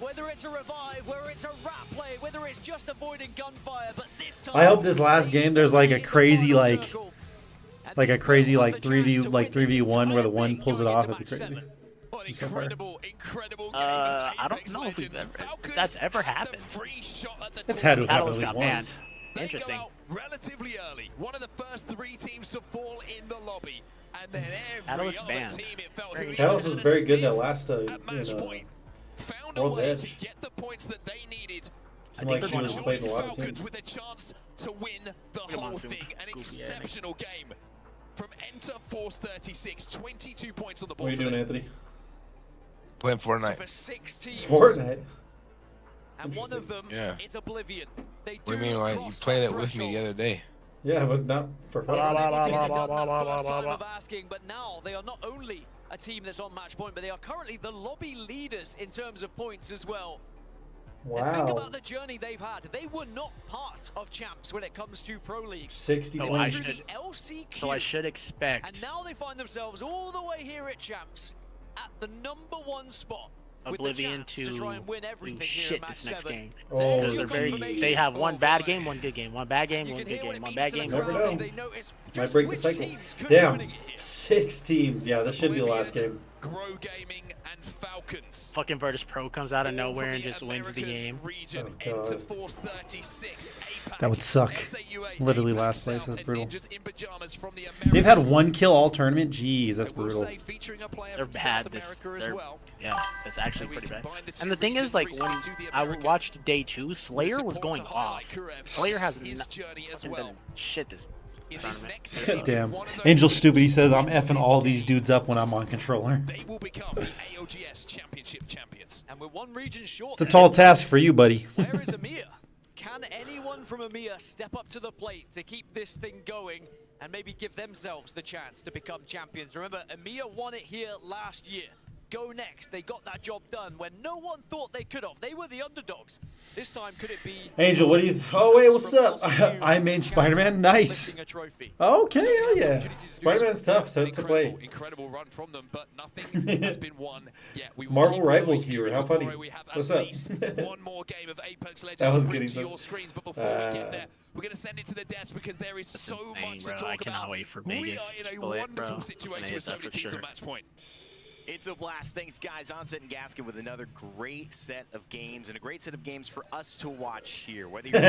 Whether it's a revive, whether it's a rat play, whether it's just avoiding gunfire, but this time I hope this last game there's like a crazy like 3v1 where the one pulls it off. It'd be crazy. Incredible game. I don't know if that's ever happened. It's had to have happened at Battles least got once. banned. They Interesting. go out relatively early. One of the first 3 teams to fall in the lobby. And then every other banned. team, it felt who Catalyst was very good that last at match point. Found a World's way Edge. to get the points that they needed. Seemed like she was Join playing a the lot of Falcons teams. with a chance to win the whole thing. An exceptional game from Enter Force 36. 22 points on the board. What are you for doing, them. Anthony? Playing For Fortnite. 6 teams. Fortnite. And one of them is Oblivion. They What do you mean? Like, you played it with me the other day. Yeah, but not for fun. Asking, but now they are not only a team that's on match point, but they are currently the lobby leaders in terms of points as well. And think Wow. about the journey they've had. They were not part of champs when it comes to Pro League. 60 So points. Through the LCQ. So I should expect And now they find themselves all the way here at champs at the #1 spot. With the Oblivion chance to try and win do everything here shit in match this next 7. game. Oh, There's your They're very, confirmation. they have one Oh, bad boy. game, one good game, one bad game, You one can good hear what game, it one means bad to the game. Never crowd as know. they notice Might just break the which cycle. teams could be Damn. winning it here. 6 teams. Yeah, this should be the last game. Grow Gaming and Falcons. Fucking Virtus Pro comes out of All nowhere from and just wins the Americas game. Region. Oh, God. Enter Force 36, APAC, That would suck. SAUA, Literally APAC last place, South, that's and brutal. Ninjas in Pajamas from the They've had Americas. 1 kill all tournament. Jeez, that's I will brutal. say, featuring a player They're from bad. South This, America as they're, well. yeah, it's actually And we pretty bad. combine the two And the thing is, regions like, when recently to the I Americas. watched day 2, Slayer was Support going to off. highlight Kurev, Slayer has his not journey as fucking well. done shit this In this tournament. next stage, Damn. one of those Angel teams Stupid, he says, who I'm wins effing this all these game, dudes up when I'm on controller. They will become the ALGS Championship champions. And we're one region short. It's a tall task for you, buddy. Where is EMEA? Can anyone from EMEA step up to the plate to keep this thing going and maybe give themselves the chance to become champions? Remember, EMEA won it here last year. Go next. They got that job done when no one thought they could have. They were the underdogs. This time, could it be... Angel, what do you... Oh, wait, what's up? I made Spider-Man. Nice. lifting a trophy? Okay, hell yeah. Spider-Man's tough to play. Incredible run from them, but nothing has been won yet. We will Marvel keep Rivals going viewer, here. how funny. Tomorrow we have What's at up? least one more game of Apex Legends That was to bring getting to some- your screens, but before we get there, we're going to send it to the desk because there is so insane, much bro. to I talk cannot about. wait for We Vegas are in a split, wonderful bro. situation with so many for teams sure. on match point. It's a blast. Thanks, guys. Onset and Gaskin with another great set of games and a great set of games for us to watch here. Whether you're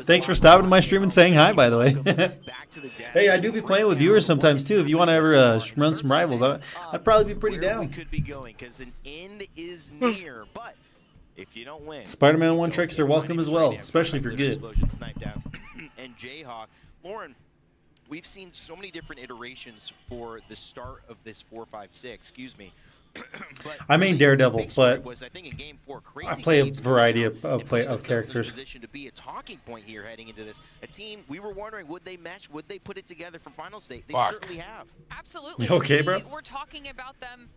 Thanks for stopping to my stream and saying hi, by the way. back to the desk. Hey, I do be playing with viewers sometimes, too. If you want to ever run some rivals, I'd probably be pretty where down. we could be going because an end is near, but if you don't win, Spider-Man one tricks are welcome as well, especially if you're good. Explosion sniped down. And Jayhawk, Lauren, we've seen so many different iterations for the start of this 4-5-6. Excuse me. But I mean really, Daredevil, big story but was, I think, in game 4, I Crazy play a Games variety coming out of and play putting of themselves in a characters. position to be a talking point here heading into this. A team we were wondering, would they mesh? Would they put it together for final state? They Fuck. certainly have. Absolutely. You okay, bro? We're talking about them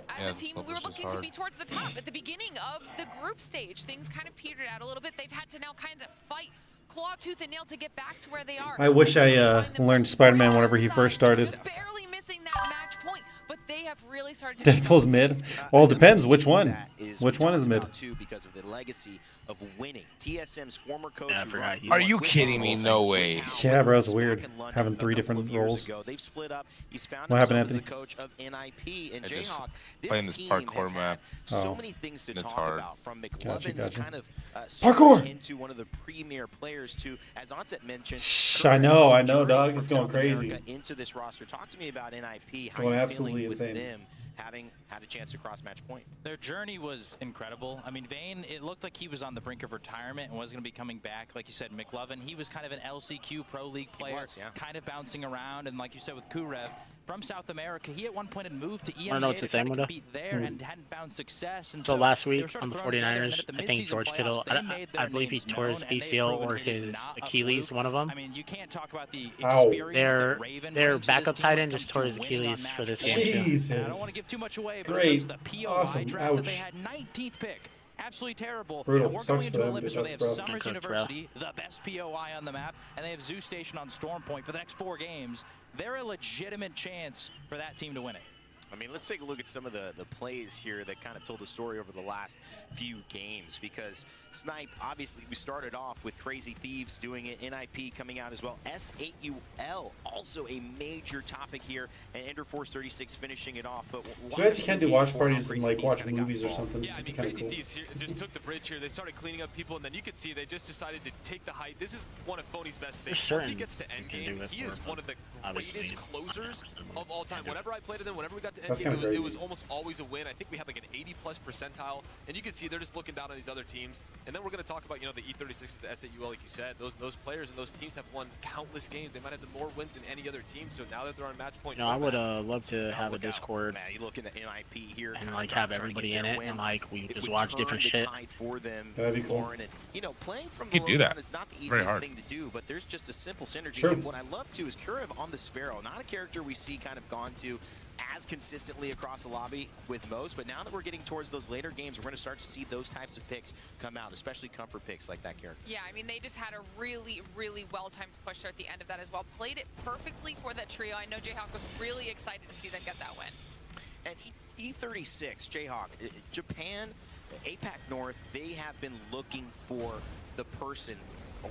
as Yeah, a team. the We were publish is looking to hard. be towards the top at the beginning of the group stage. Things kind of petered out a little bit. They've had to now kind of fight claw, tooth, and nail to get back to where they are. I wish I They find themselves learned Spider-Man right whenever he outside, first started. Just barely missing that match point, but they have really started to Deadpool's mid. Well, it depends which one. Which one is mid? Too, because of the legacy of winning. TSM's former coach. Yeah, I who forgot run- he- Are you with kidding me? Marvel No and way. with Yeah, bro, it's Howard weird in London having a 3 couple different of years roles. ago. They've split up. He's found What happened, himself as Anthony? the coach of NIP and I just Jayhawk. This playing this team parkour has had map. so Oh. many things to It's talk hard. about, from Gotcha, McLovin's gotcha. kind of Parkour! surge into one of the premier players to, as Onset mentioned, Shh, I know, journey dog. from It's going South crazy. America into this roster. Talk to me about NIP. How Going you're absolutely feeling with insane. them having had a chance to cross match point. Their journey was incredible. I mean, Vayne, it looked like he was on the brink of retirement and was going to be coming back. Like you said, McLovin, he was kind of an LCQ Pro League player, was, yeah. kind of bouncing around. And like you said with Kurev, from South America, he at one point had moved to Wanna know EMEA what's to the try same to one, though? compete there and hadn't found success. And So last they were week sort on of the thrown together, and 49ers, then at the I think mid-season George Kittle, playoffs, they made I their believe he names tore his known, and they've ACL proven or it is his not a Achilles, fluke. one of them. I mean, you can't talk about the Ow. experience that Raven Their brings to this backup team tight when it end comes just to tore his winning on Achilles match for this point. game, too. Jesus. And I don't want to give too much away, but Great. in terms of the POI Awesome. draft that they Ouch. had 19th pick. Absolutely terrible. Brutal. And we're Sucks going for into them, Olympus dude. where they have That's rough. Summers Congrats, bro. University, the best POI on the map, and they have Zoo Station on Storm Point for the next 4 games. They're a legitimate chance for that team to win it. I mean, let's take a look at some of the plays here that kind of told the story over the last few games, because Snipe, obviously, we started off with Crazy Thieves doing it, NIP coming out as well, S8UL, also a major topic here, and Ender Force 36 finishing it off. But so you actually can't do watch parties and like watch movies or something. Yeah, I mean, Crazy Thieves here just took the bridge here. They started cleaning up people, and then you could see they just decided to take the height. This is one of Phony's best things. Once he gets to endgame, he is one of the greatest closers of all time. Whenever I played with him, whenever we got to endgame, it was almost always a win. I think we had like an 80+ percentile, and you can see they're just looking down on these other teams. And then we're going to talk about, you know, the E36s, the S8UL, like you said. Those players and those teams have won countless games. They might have more wins than any other team. So now that they're on match point, I would love to have a Discord you look in the NIP here, and like have everybody in it, and like we just watch different shit. For them, that'd be cool. And, you know, playing from the low ground is not the easiest thing to do, but there's just a simple synergy. And what I love too is Kurev on the Sparrow, not a character we see kind of gone to as consistently across the lobby with most, but now that we're getting towards those later games, we're going to start to see those types of picks come out, especially comfort picks like that character. Yeah, I mean, they just had a really, really well-timed push there at the end of that as well. Played it perfectly for that trio. I know Jayhawk was really excited to see them get that win. And E36, Jayhawk, Japan, APAC North, they have been looking for the person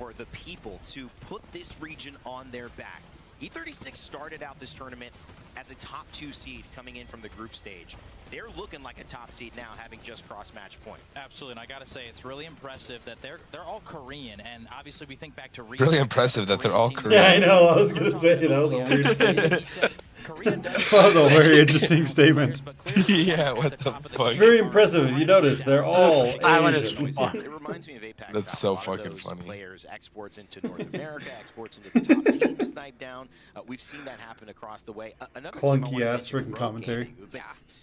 or the people to put this region on their back. E36 started out this tournament as a top 2 seed coming in from the group stage. They're looking like a top seed now, having just crossed match point. Absolutely, and I gotta say, it's really impressive that they're all Korean, and obviously we think back to really impressive that they're all Korean. Yeah, I know. I was gonna say that was a weird statement. That was a very interesting statement. Yeah, what the fuck? Very impressive. If you notice, they're all Asian. It reminds me of APAC. That's so fucking funny. Players exports into North America, exports into the top team, snipe down. We've seen that happen across the way. Another clunky ass freaking commentary.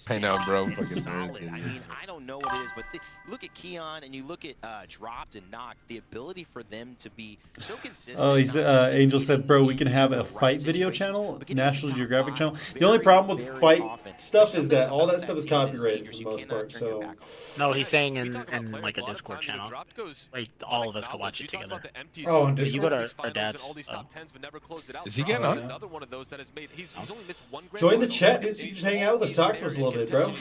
I know, bro. Fucking solid. I mean, I don't know what it is, but look at Keon and you look at Dropped and Knocked. The ability for them to be so consistent. Oh, he's Angel said, bro, we can have a fight video channel, National Geographic channel. The only problem with fight stuff is that all that stuff is copyrighted for the most part. So no, he's saying in like a Discord channel. Like all of us can watch it together. Oh, and Discord. You go to our dad's. Is he getting on? Join the chat, dude. So you just hang out with us, talk to us a little bit, bro.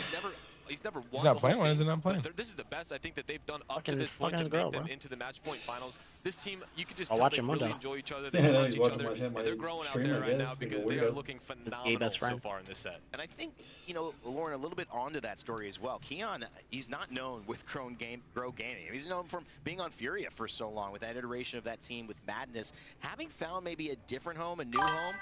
He's not playing. Why is it not playing? This is the best I think that they've done up to this point to make them into the match point finals. This team, you could just tell they really enjoy each other. They trust each other. And they're growing out there right now because they are looking phenomenal so far in this set. And I think, you know, Lauren, a little bit onto that story as well. Keon, he's not known with Grow Gaming. He's known from being on Furia for so long with that iteration of that team with Madness. Having found maybe a different home, a new home,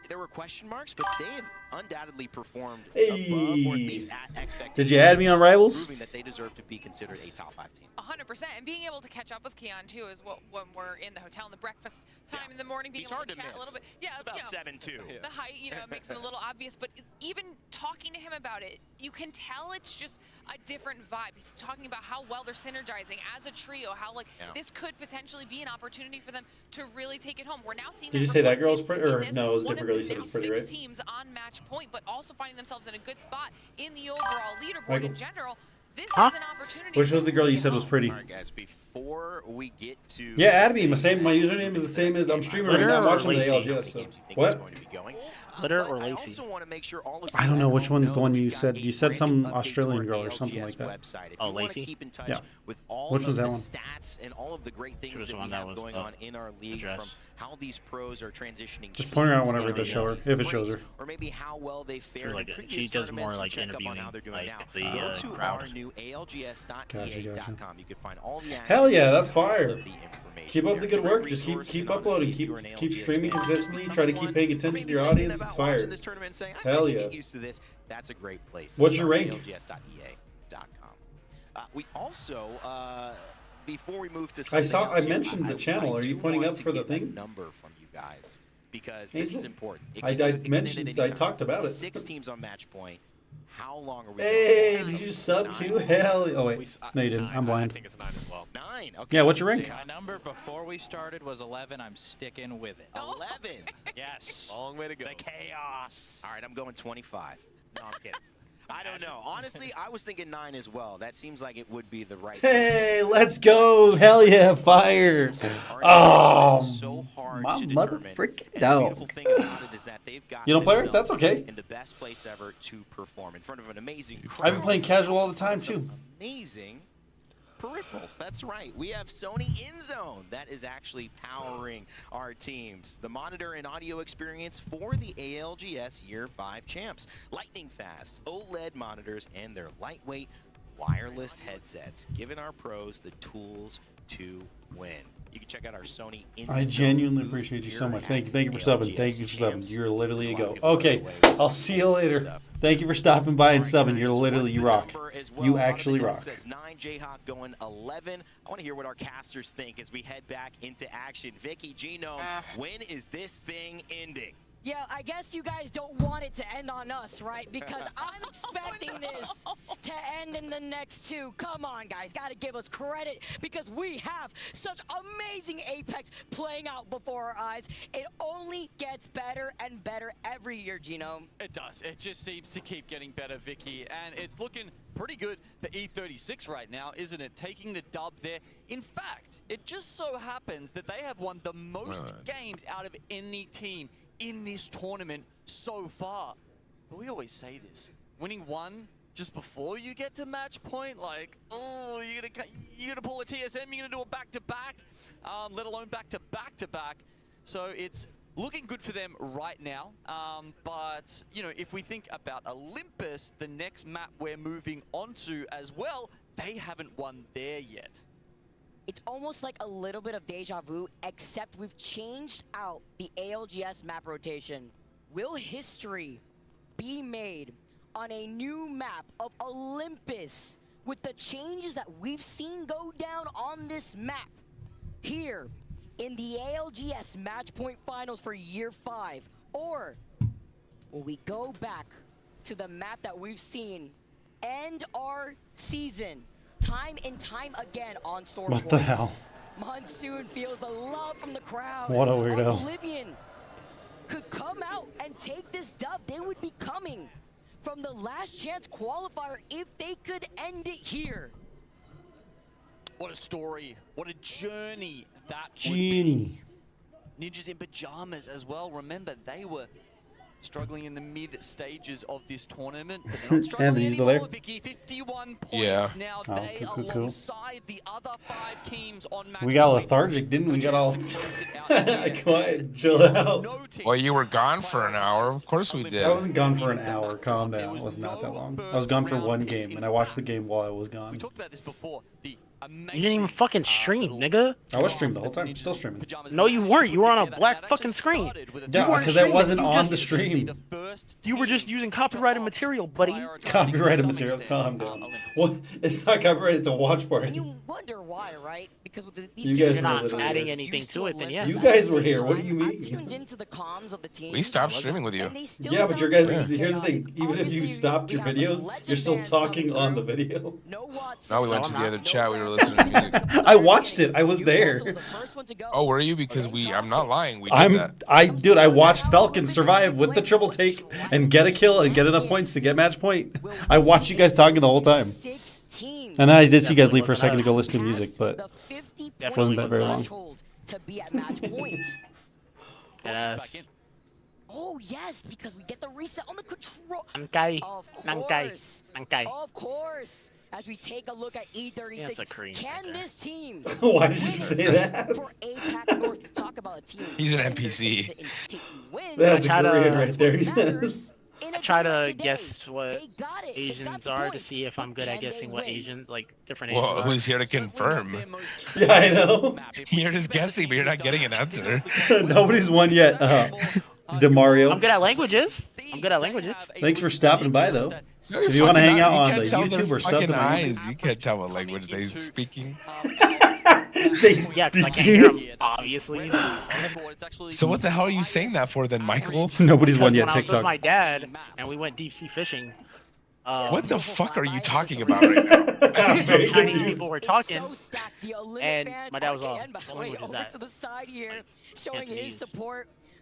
there were question marks, but they have undoubtedly performed above or at least at expectations. Did you add me on Rivals? Proving that they deserve to be considered a top 5 team. 100%, and being able to catch up with Keon too is what when we're in the hotel in the breakfast time in the morning, being able to chat a little bit. Yeah, it's about 7'2". The height, you know, it makes it a little obvious, but even talking to him about it, you can tell it's just a different vibe. He's talking about how well they're synergizing as a trio, how like this could potentially be an opportunity for them to really take it home. We're now seeing. Did you say that girl's pretty? Or no, it was a different girl. You said it's pretty, right? Teams on match point, but also finding themselves in a good spot in the overall leaderboard in general. This is an opportunity. Which was the girl you said was pretty? All right, guys, before we get to yeah, add me. My username is the same as I'm streaming right now. I'm watching the ALGS. So what? Twitter or Lacey? I also want to make sure all of I don't know which one's the one you said. You said some Australian girl or something like that. Oh, Lacey? Yeah. Which was that one? Stats and all of the great things that we have going on in our league, from how these pros are transitioning. Just point her out whenever it does show her, if it shows her. Or maybe how well they fared like in previous she does more tournaments like and check up on interviewing how they're doing like now. the Go to crowd. our new ALGS.ea.com. You can find all the action. Hell yeah, that's fire. Keep up the good work. Just keep uploading. Keep streaming consistently. Try to keep paying attention to your audience. It's fire. Hell yeah. Get used to this. That's a great place. What's your rank? ALGS.ea.com. We also, before we move to I mentioned the channel. Are you pointing up for the thing? Number from you guys, because this is important. I mentioned. I talked about it. 6 teams on match point. How long are we? Hey, did you sub too? Hell. Oh wait, no, you didn't. I'm blind. I think it's 9 as well. 9. Okay. Yeah, what's your rank? My number before we started was 11. I'm sticking with it. 11. Yes. Long way to go. The chaos. All right, I'm going 25. No, I'm kidding. I don't know. Honestly, I was thinking 9 as well. That seems like it would be the right. Hey, let's go. Hell yeah, fire. Oh, my mother freaking dog. You don't play her? That's okay. In the best place ever to perform in front of an amazing crowd. I've been playing casual all the time, too. Amazing peripherals. That's right. We have Sony InZone that is actually powering our teams. The monitor and audio experience for the ALGS Year 5 champs. Lightning fast OLED monitors and their lightweight wireless headsets, giving our pros the tools to win. You can check out our Sony InZone. I genuinely appreciate you so much. Thank you for subbing. Thank you for subbing. You're literally a go. Okay, I'll see you later. Thank you for stopping by and subbing. You're literally, you rock. You actually rock. Says 9, Jayhawk going 11. I want to hear what our casters think as we head back into action. Vicky, Genome, when is this thing ending? Yeah, I guess you guys don't want it to end on us, right? Because I'm expecting this to end in the next 2. Come on, guys. Got to give us credit because we have such amazing Apex playing out before our eyes. It only gets better and better every year, Genome. It does. It just seems to keep getting better, Vicky. And it's looking pretty good for E36 right now, isn't it? Taking the dub there. In fact, it just so happens that they have won the most games out of any team in this tournament so far. But we always say this, winning 1 just before you get to match point, like, oh, you're gonna pull a TSM, you're gonna do a back-to-back, let alone back-to-back-to-back. So it's looking good for them right now. But, you know, if we think about Olympus, the next map we're moving onto as well, they haven't won there yet. It's almost like a little bit of deja vu, except we've changed out the ALGS map rotation. Will history be made on a new map of Olympus with the changes that we've seen go down on this map here in the ALGS match point finals for Year 5? Or will we go back to the map that we've seen end our season time and time again on Storm? What the hell? Monsoon feels the love from the crowd. What a weirdo. Oblivion could come out and take this dub. They would be coming from the last chance qualifier if they could end it here. What a story. What a journey that would Genie. be. Ninjas in pajamas as well. Remember, they were struggling in the mid stages of this tournament. But they're not struggling anymore, Vicky. 51 points now. They alongside the other 5 teams on match. We got lethargic, didn't we? We got all quiet, chill out. Well, you were gone for an hour. Of course we did. I wasn't gone for an hour. Calm down. It was not that long. I was gone for 1 game, and I watched the game while I was gone. We talked about this before. You didn't even fucking stream, nigga. I was streaming the whole time. Still streaming. No, you weren't. You were on a black fucking screen. Yeah, because I wasn't on the stream. You were just using copyrighted material, buddy. Copyrighted material. Calm down. Well, it's not copyrighted. It's a watch party. And you wonder why, right? Because with these you teams guys are not adding anything to it, then yes. You guys were here. What do you mean? I tuned into the comms of the team. We stopped streaming with you. Yeah, but your guys. Here's the thing. Even if you stopped your videos, you're still talking on the video. No, we went to the other chat. We were listening to music. I watched it. I was there. Oh, were you? Because I'm not lying. We did that. Dude, I watched Falcon survive with the triple take and get a kill and get enough points to get match point. I watched you guys talking the whole time. And I did see you guys leave for a second to go listen to music, but it wasn't that very long. To be at match point. Oh yes, because we get the reset on the control. Of course. As we take a look at E36, can this team? Why did you say that? For APAC North, talk about a team. He's an NPC. That's a Korean right there. He says. I try to guess what Asians are to see if I'm good at guessing what Asians, like different Asians Well, who's here to confirm? Yeah, I know. You're just guessing, but you're not getting an answer. Nobody's won yet. DeMario. I'm good at languages. Thanks for stopping by, though. If you want to hang out on the YouTube or something, you can't tell what language they're speaking. Yeah, because I can't hear them, obviously. So what the hell are you saying that for then, Michael? Nobody's won yet. When I was TikTok. with my dad, and we went deep sea fishing. What the fuck are you talking about right now? Chinese people were talking, and my dad was all, what language is that? To the side here, showing his support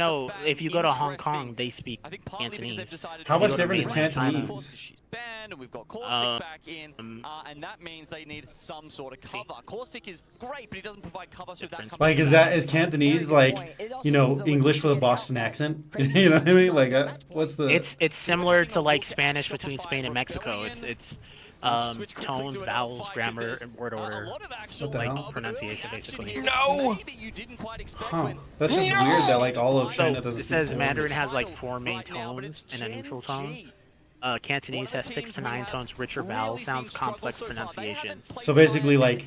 No, if you go to Hong Kong, they speak Cantonese. How If you much go to different is mainland China- Cantonese? She's banned, and we've got caustic back in, and that means they need some sort of cover. Caustic is great, but he doesn't provide cover, so that comes Like, is Cantonese like, you know, English with a Boston accent? You know what I mean? Like, what's the? It's similar to like Spanish between Spain and Mexico. It's tones, vowels, grammar, and word order, What the like hell? pronunciation, basically. No. Huh. That's just weird that like all of China So doesn't it speak says Mandarin. Mandarin has like 4 main tones and a neutral tone. Cantonese has 6 to 9 tones, richer vowel sounds, complex pronunciations. So basically, like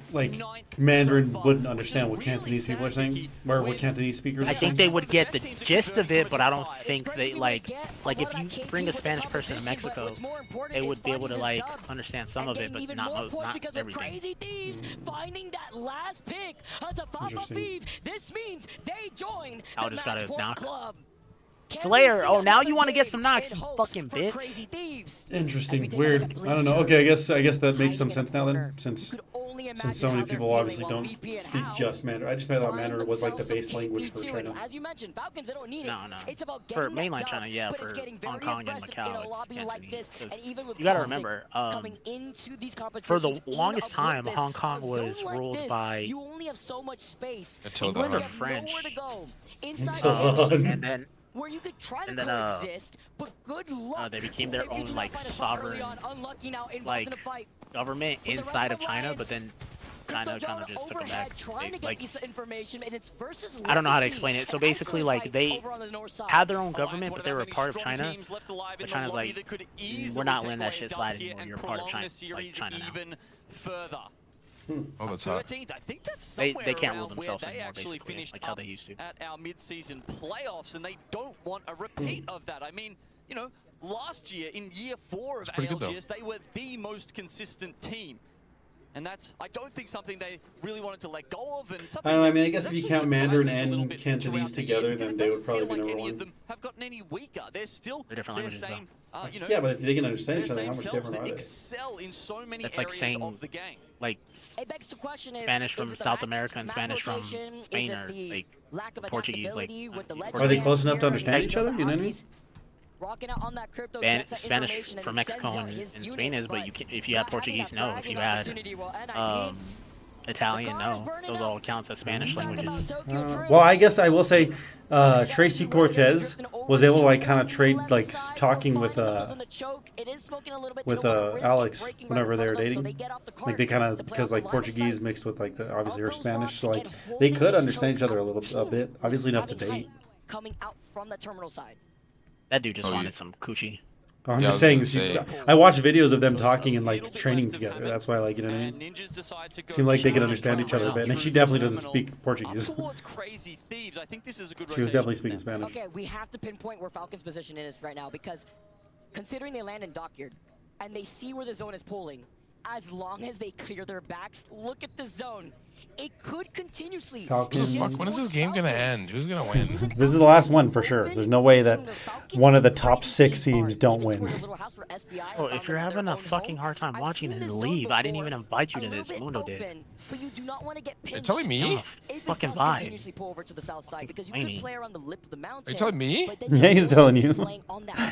Mandarin wouldn't understand what Cantonese people are saying, or what Cantonese speakers are I saying. think they would get the gist of it, but I don't think they like if you bring a Spanish person to Mexico, they would be able to like understand some of it, but not everything. Finding that last pick. This means they join I the just gotta Matchpoint knock. Club. Slayer, oh now you want to get some knocks, you fucking bitch. Interesting, weird. I don't know. Okay, I guess that makes some sense now then, since so many people obviously don't speak just Mandarin. I just thought Mandarin was like the base language for China. As you mentioned, Falcons, they don't need it. No. It's about For getting mainland that China, dub, yeah, but for it's getting Hong very Kong and aggressive Macau, in a it's lobby like Cantonese, this, 'cause and even with you gotta Caustic remember, coming into these for the competitions longest in time, Olympus, Hong Kong a was zone like ruled this, by you only have so much space. Until You the have French. nowhere to go. Inside Until the and then where you could try to and then, coexist, but good luck. they became their if you own do not like fight us properly sovereign on, unlucky now, involved like in a fight. government With the rest inside of of China, but Alliance, then China kind of just took them back. trying to They, like, get this information, and it's versus I don't know how to legacy, explain it. So an basically, isolated like fight they over on the north side. had their own government, but they were a part of China. But China's China's like, we're not letting that shit slide anymore. You're a part of China, like China now. Even further. Oh, that's hot. 13th, I think that's They somewhere can't rule around themselves where they anymore, actually basically, finished like how up they used to. at our mid-season playoffs, and they don't want a repeat of that. I mean, you know, last year in year 4 of pretty good, though. ALGS, they were the most consistent team. And that's, I don't think, something they really wanted to let go of. And something I don't know, I mean, I that guess if you actually count Mandarin surprised us a little and bit Cantonese throughout the together, year, because then it they doesn't would probably feel be like number any one. of them have gotten any weaker. They're still They're different their languages, same, you know, Yeah, but if they can understand their each other, same how much selves different that are they? excel in so many That's like areas saying, of the game. like It begs the question if, Spanish from is it the South map- America and map Spanish from rotation? Is Spain it are the like lack of Portuguese, like adaptability with the Portuguese. Are they legends close enough to here understand and each other? You know what I mean? Rockies rocking out on that crypto, Span gets that Spanish information and from then sends Mexico out and his Spain units, is, but you can, if you not had having Portuguese, that no. If fragging you had opportunity will end, I think. Italian, The car's no. burning Those up. all counts as Spanish Talk about languages. Tokyo Drift. Well, I guess I will say, Tracy Cortez was able to like kind of trade like talking with Alex whenever they were dating. Like they kind of because like Portuguese mixed with like obviously her Spanish, so like they could understand each other a bit. Obviously enough to date. Coming out from the terminal side. That dude just wanted some coochie. I'm Yeah, just I was saying, gonna say. I watched videos of them talking and like training together. That's why, like, you know what I mean? Seemed like they could understand each other a bit. And she definitely doesn't speak Portuguese. Crazy Thieves. I think this is a good She was definitely speaking Spanish. Okay, we have to pinpoint where Falcon's position is right now because considering they land in Dockyard and they see where the zone is pulling, as long as they clear their backs, look at the zone. It could continuously. Falcons. Fuck, when is this game gonna end? Who's gonna win? This is the last one for sure. There's no way that one of the top 6 teams don't win. Oh, if you're having a fucking hard time watching, then leave. I didn't even invite you to this. Mundo did. But you do not want to get Are you telling me? Fucking vibe. Pull over to the south side because you could play around the lip of the mountain. Are you telling me? Yeah, he's telling you.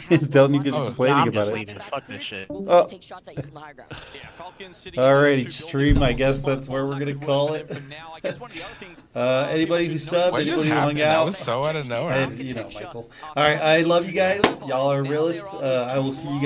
He's telling you because he's No, complaining I'm about just it. leaving. Fuck this shit. Take shots at you from the high ground. Alrighty, stream. I guess that's where we're gonna call it. Anybody who subbed, What just anybody who hung happened? That out, was so out of nowhere. you know, Michael. All right, I love you guys. Y'all are realists. I will see you guys.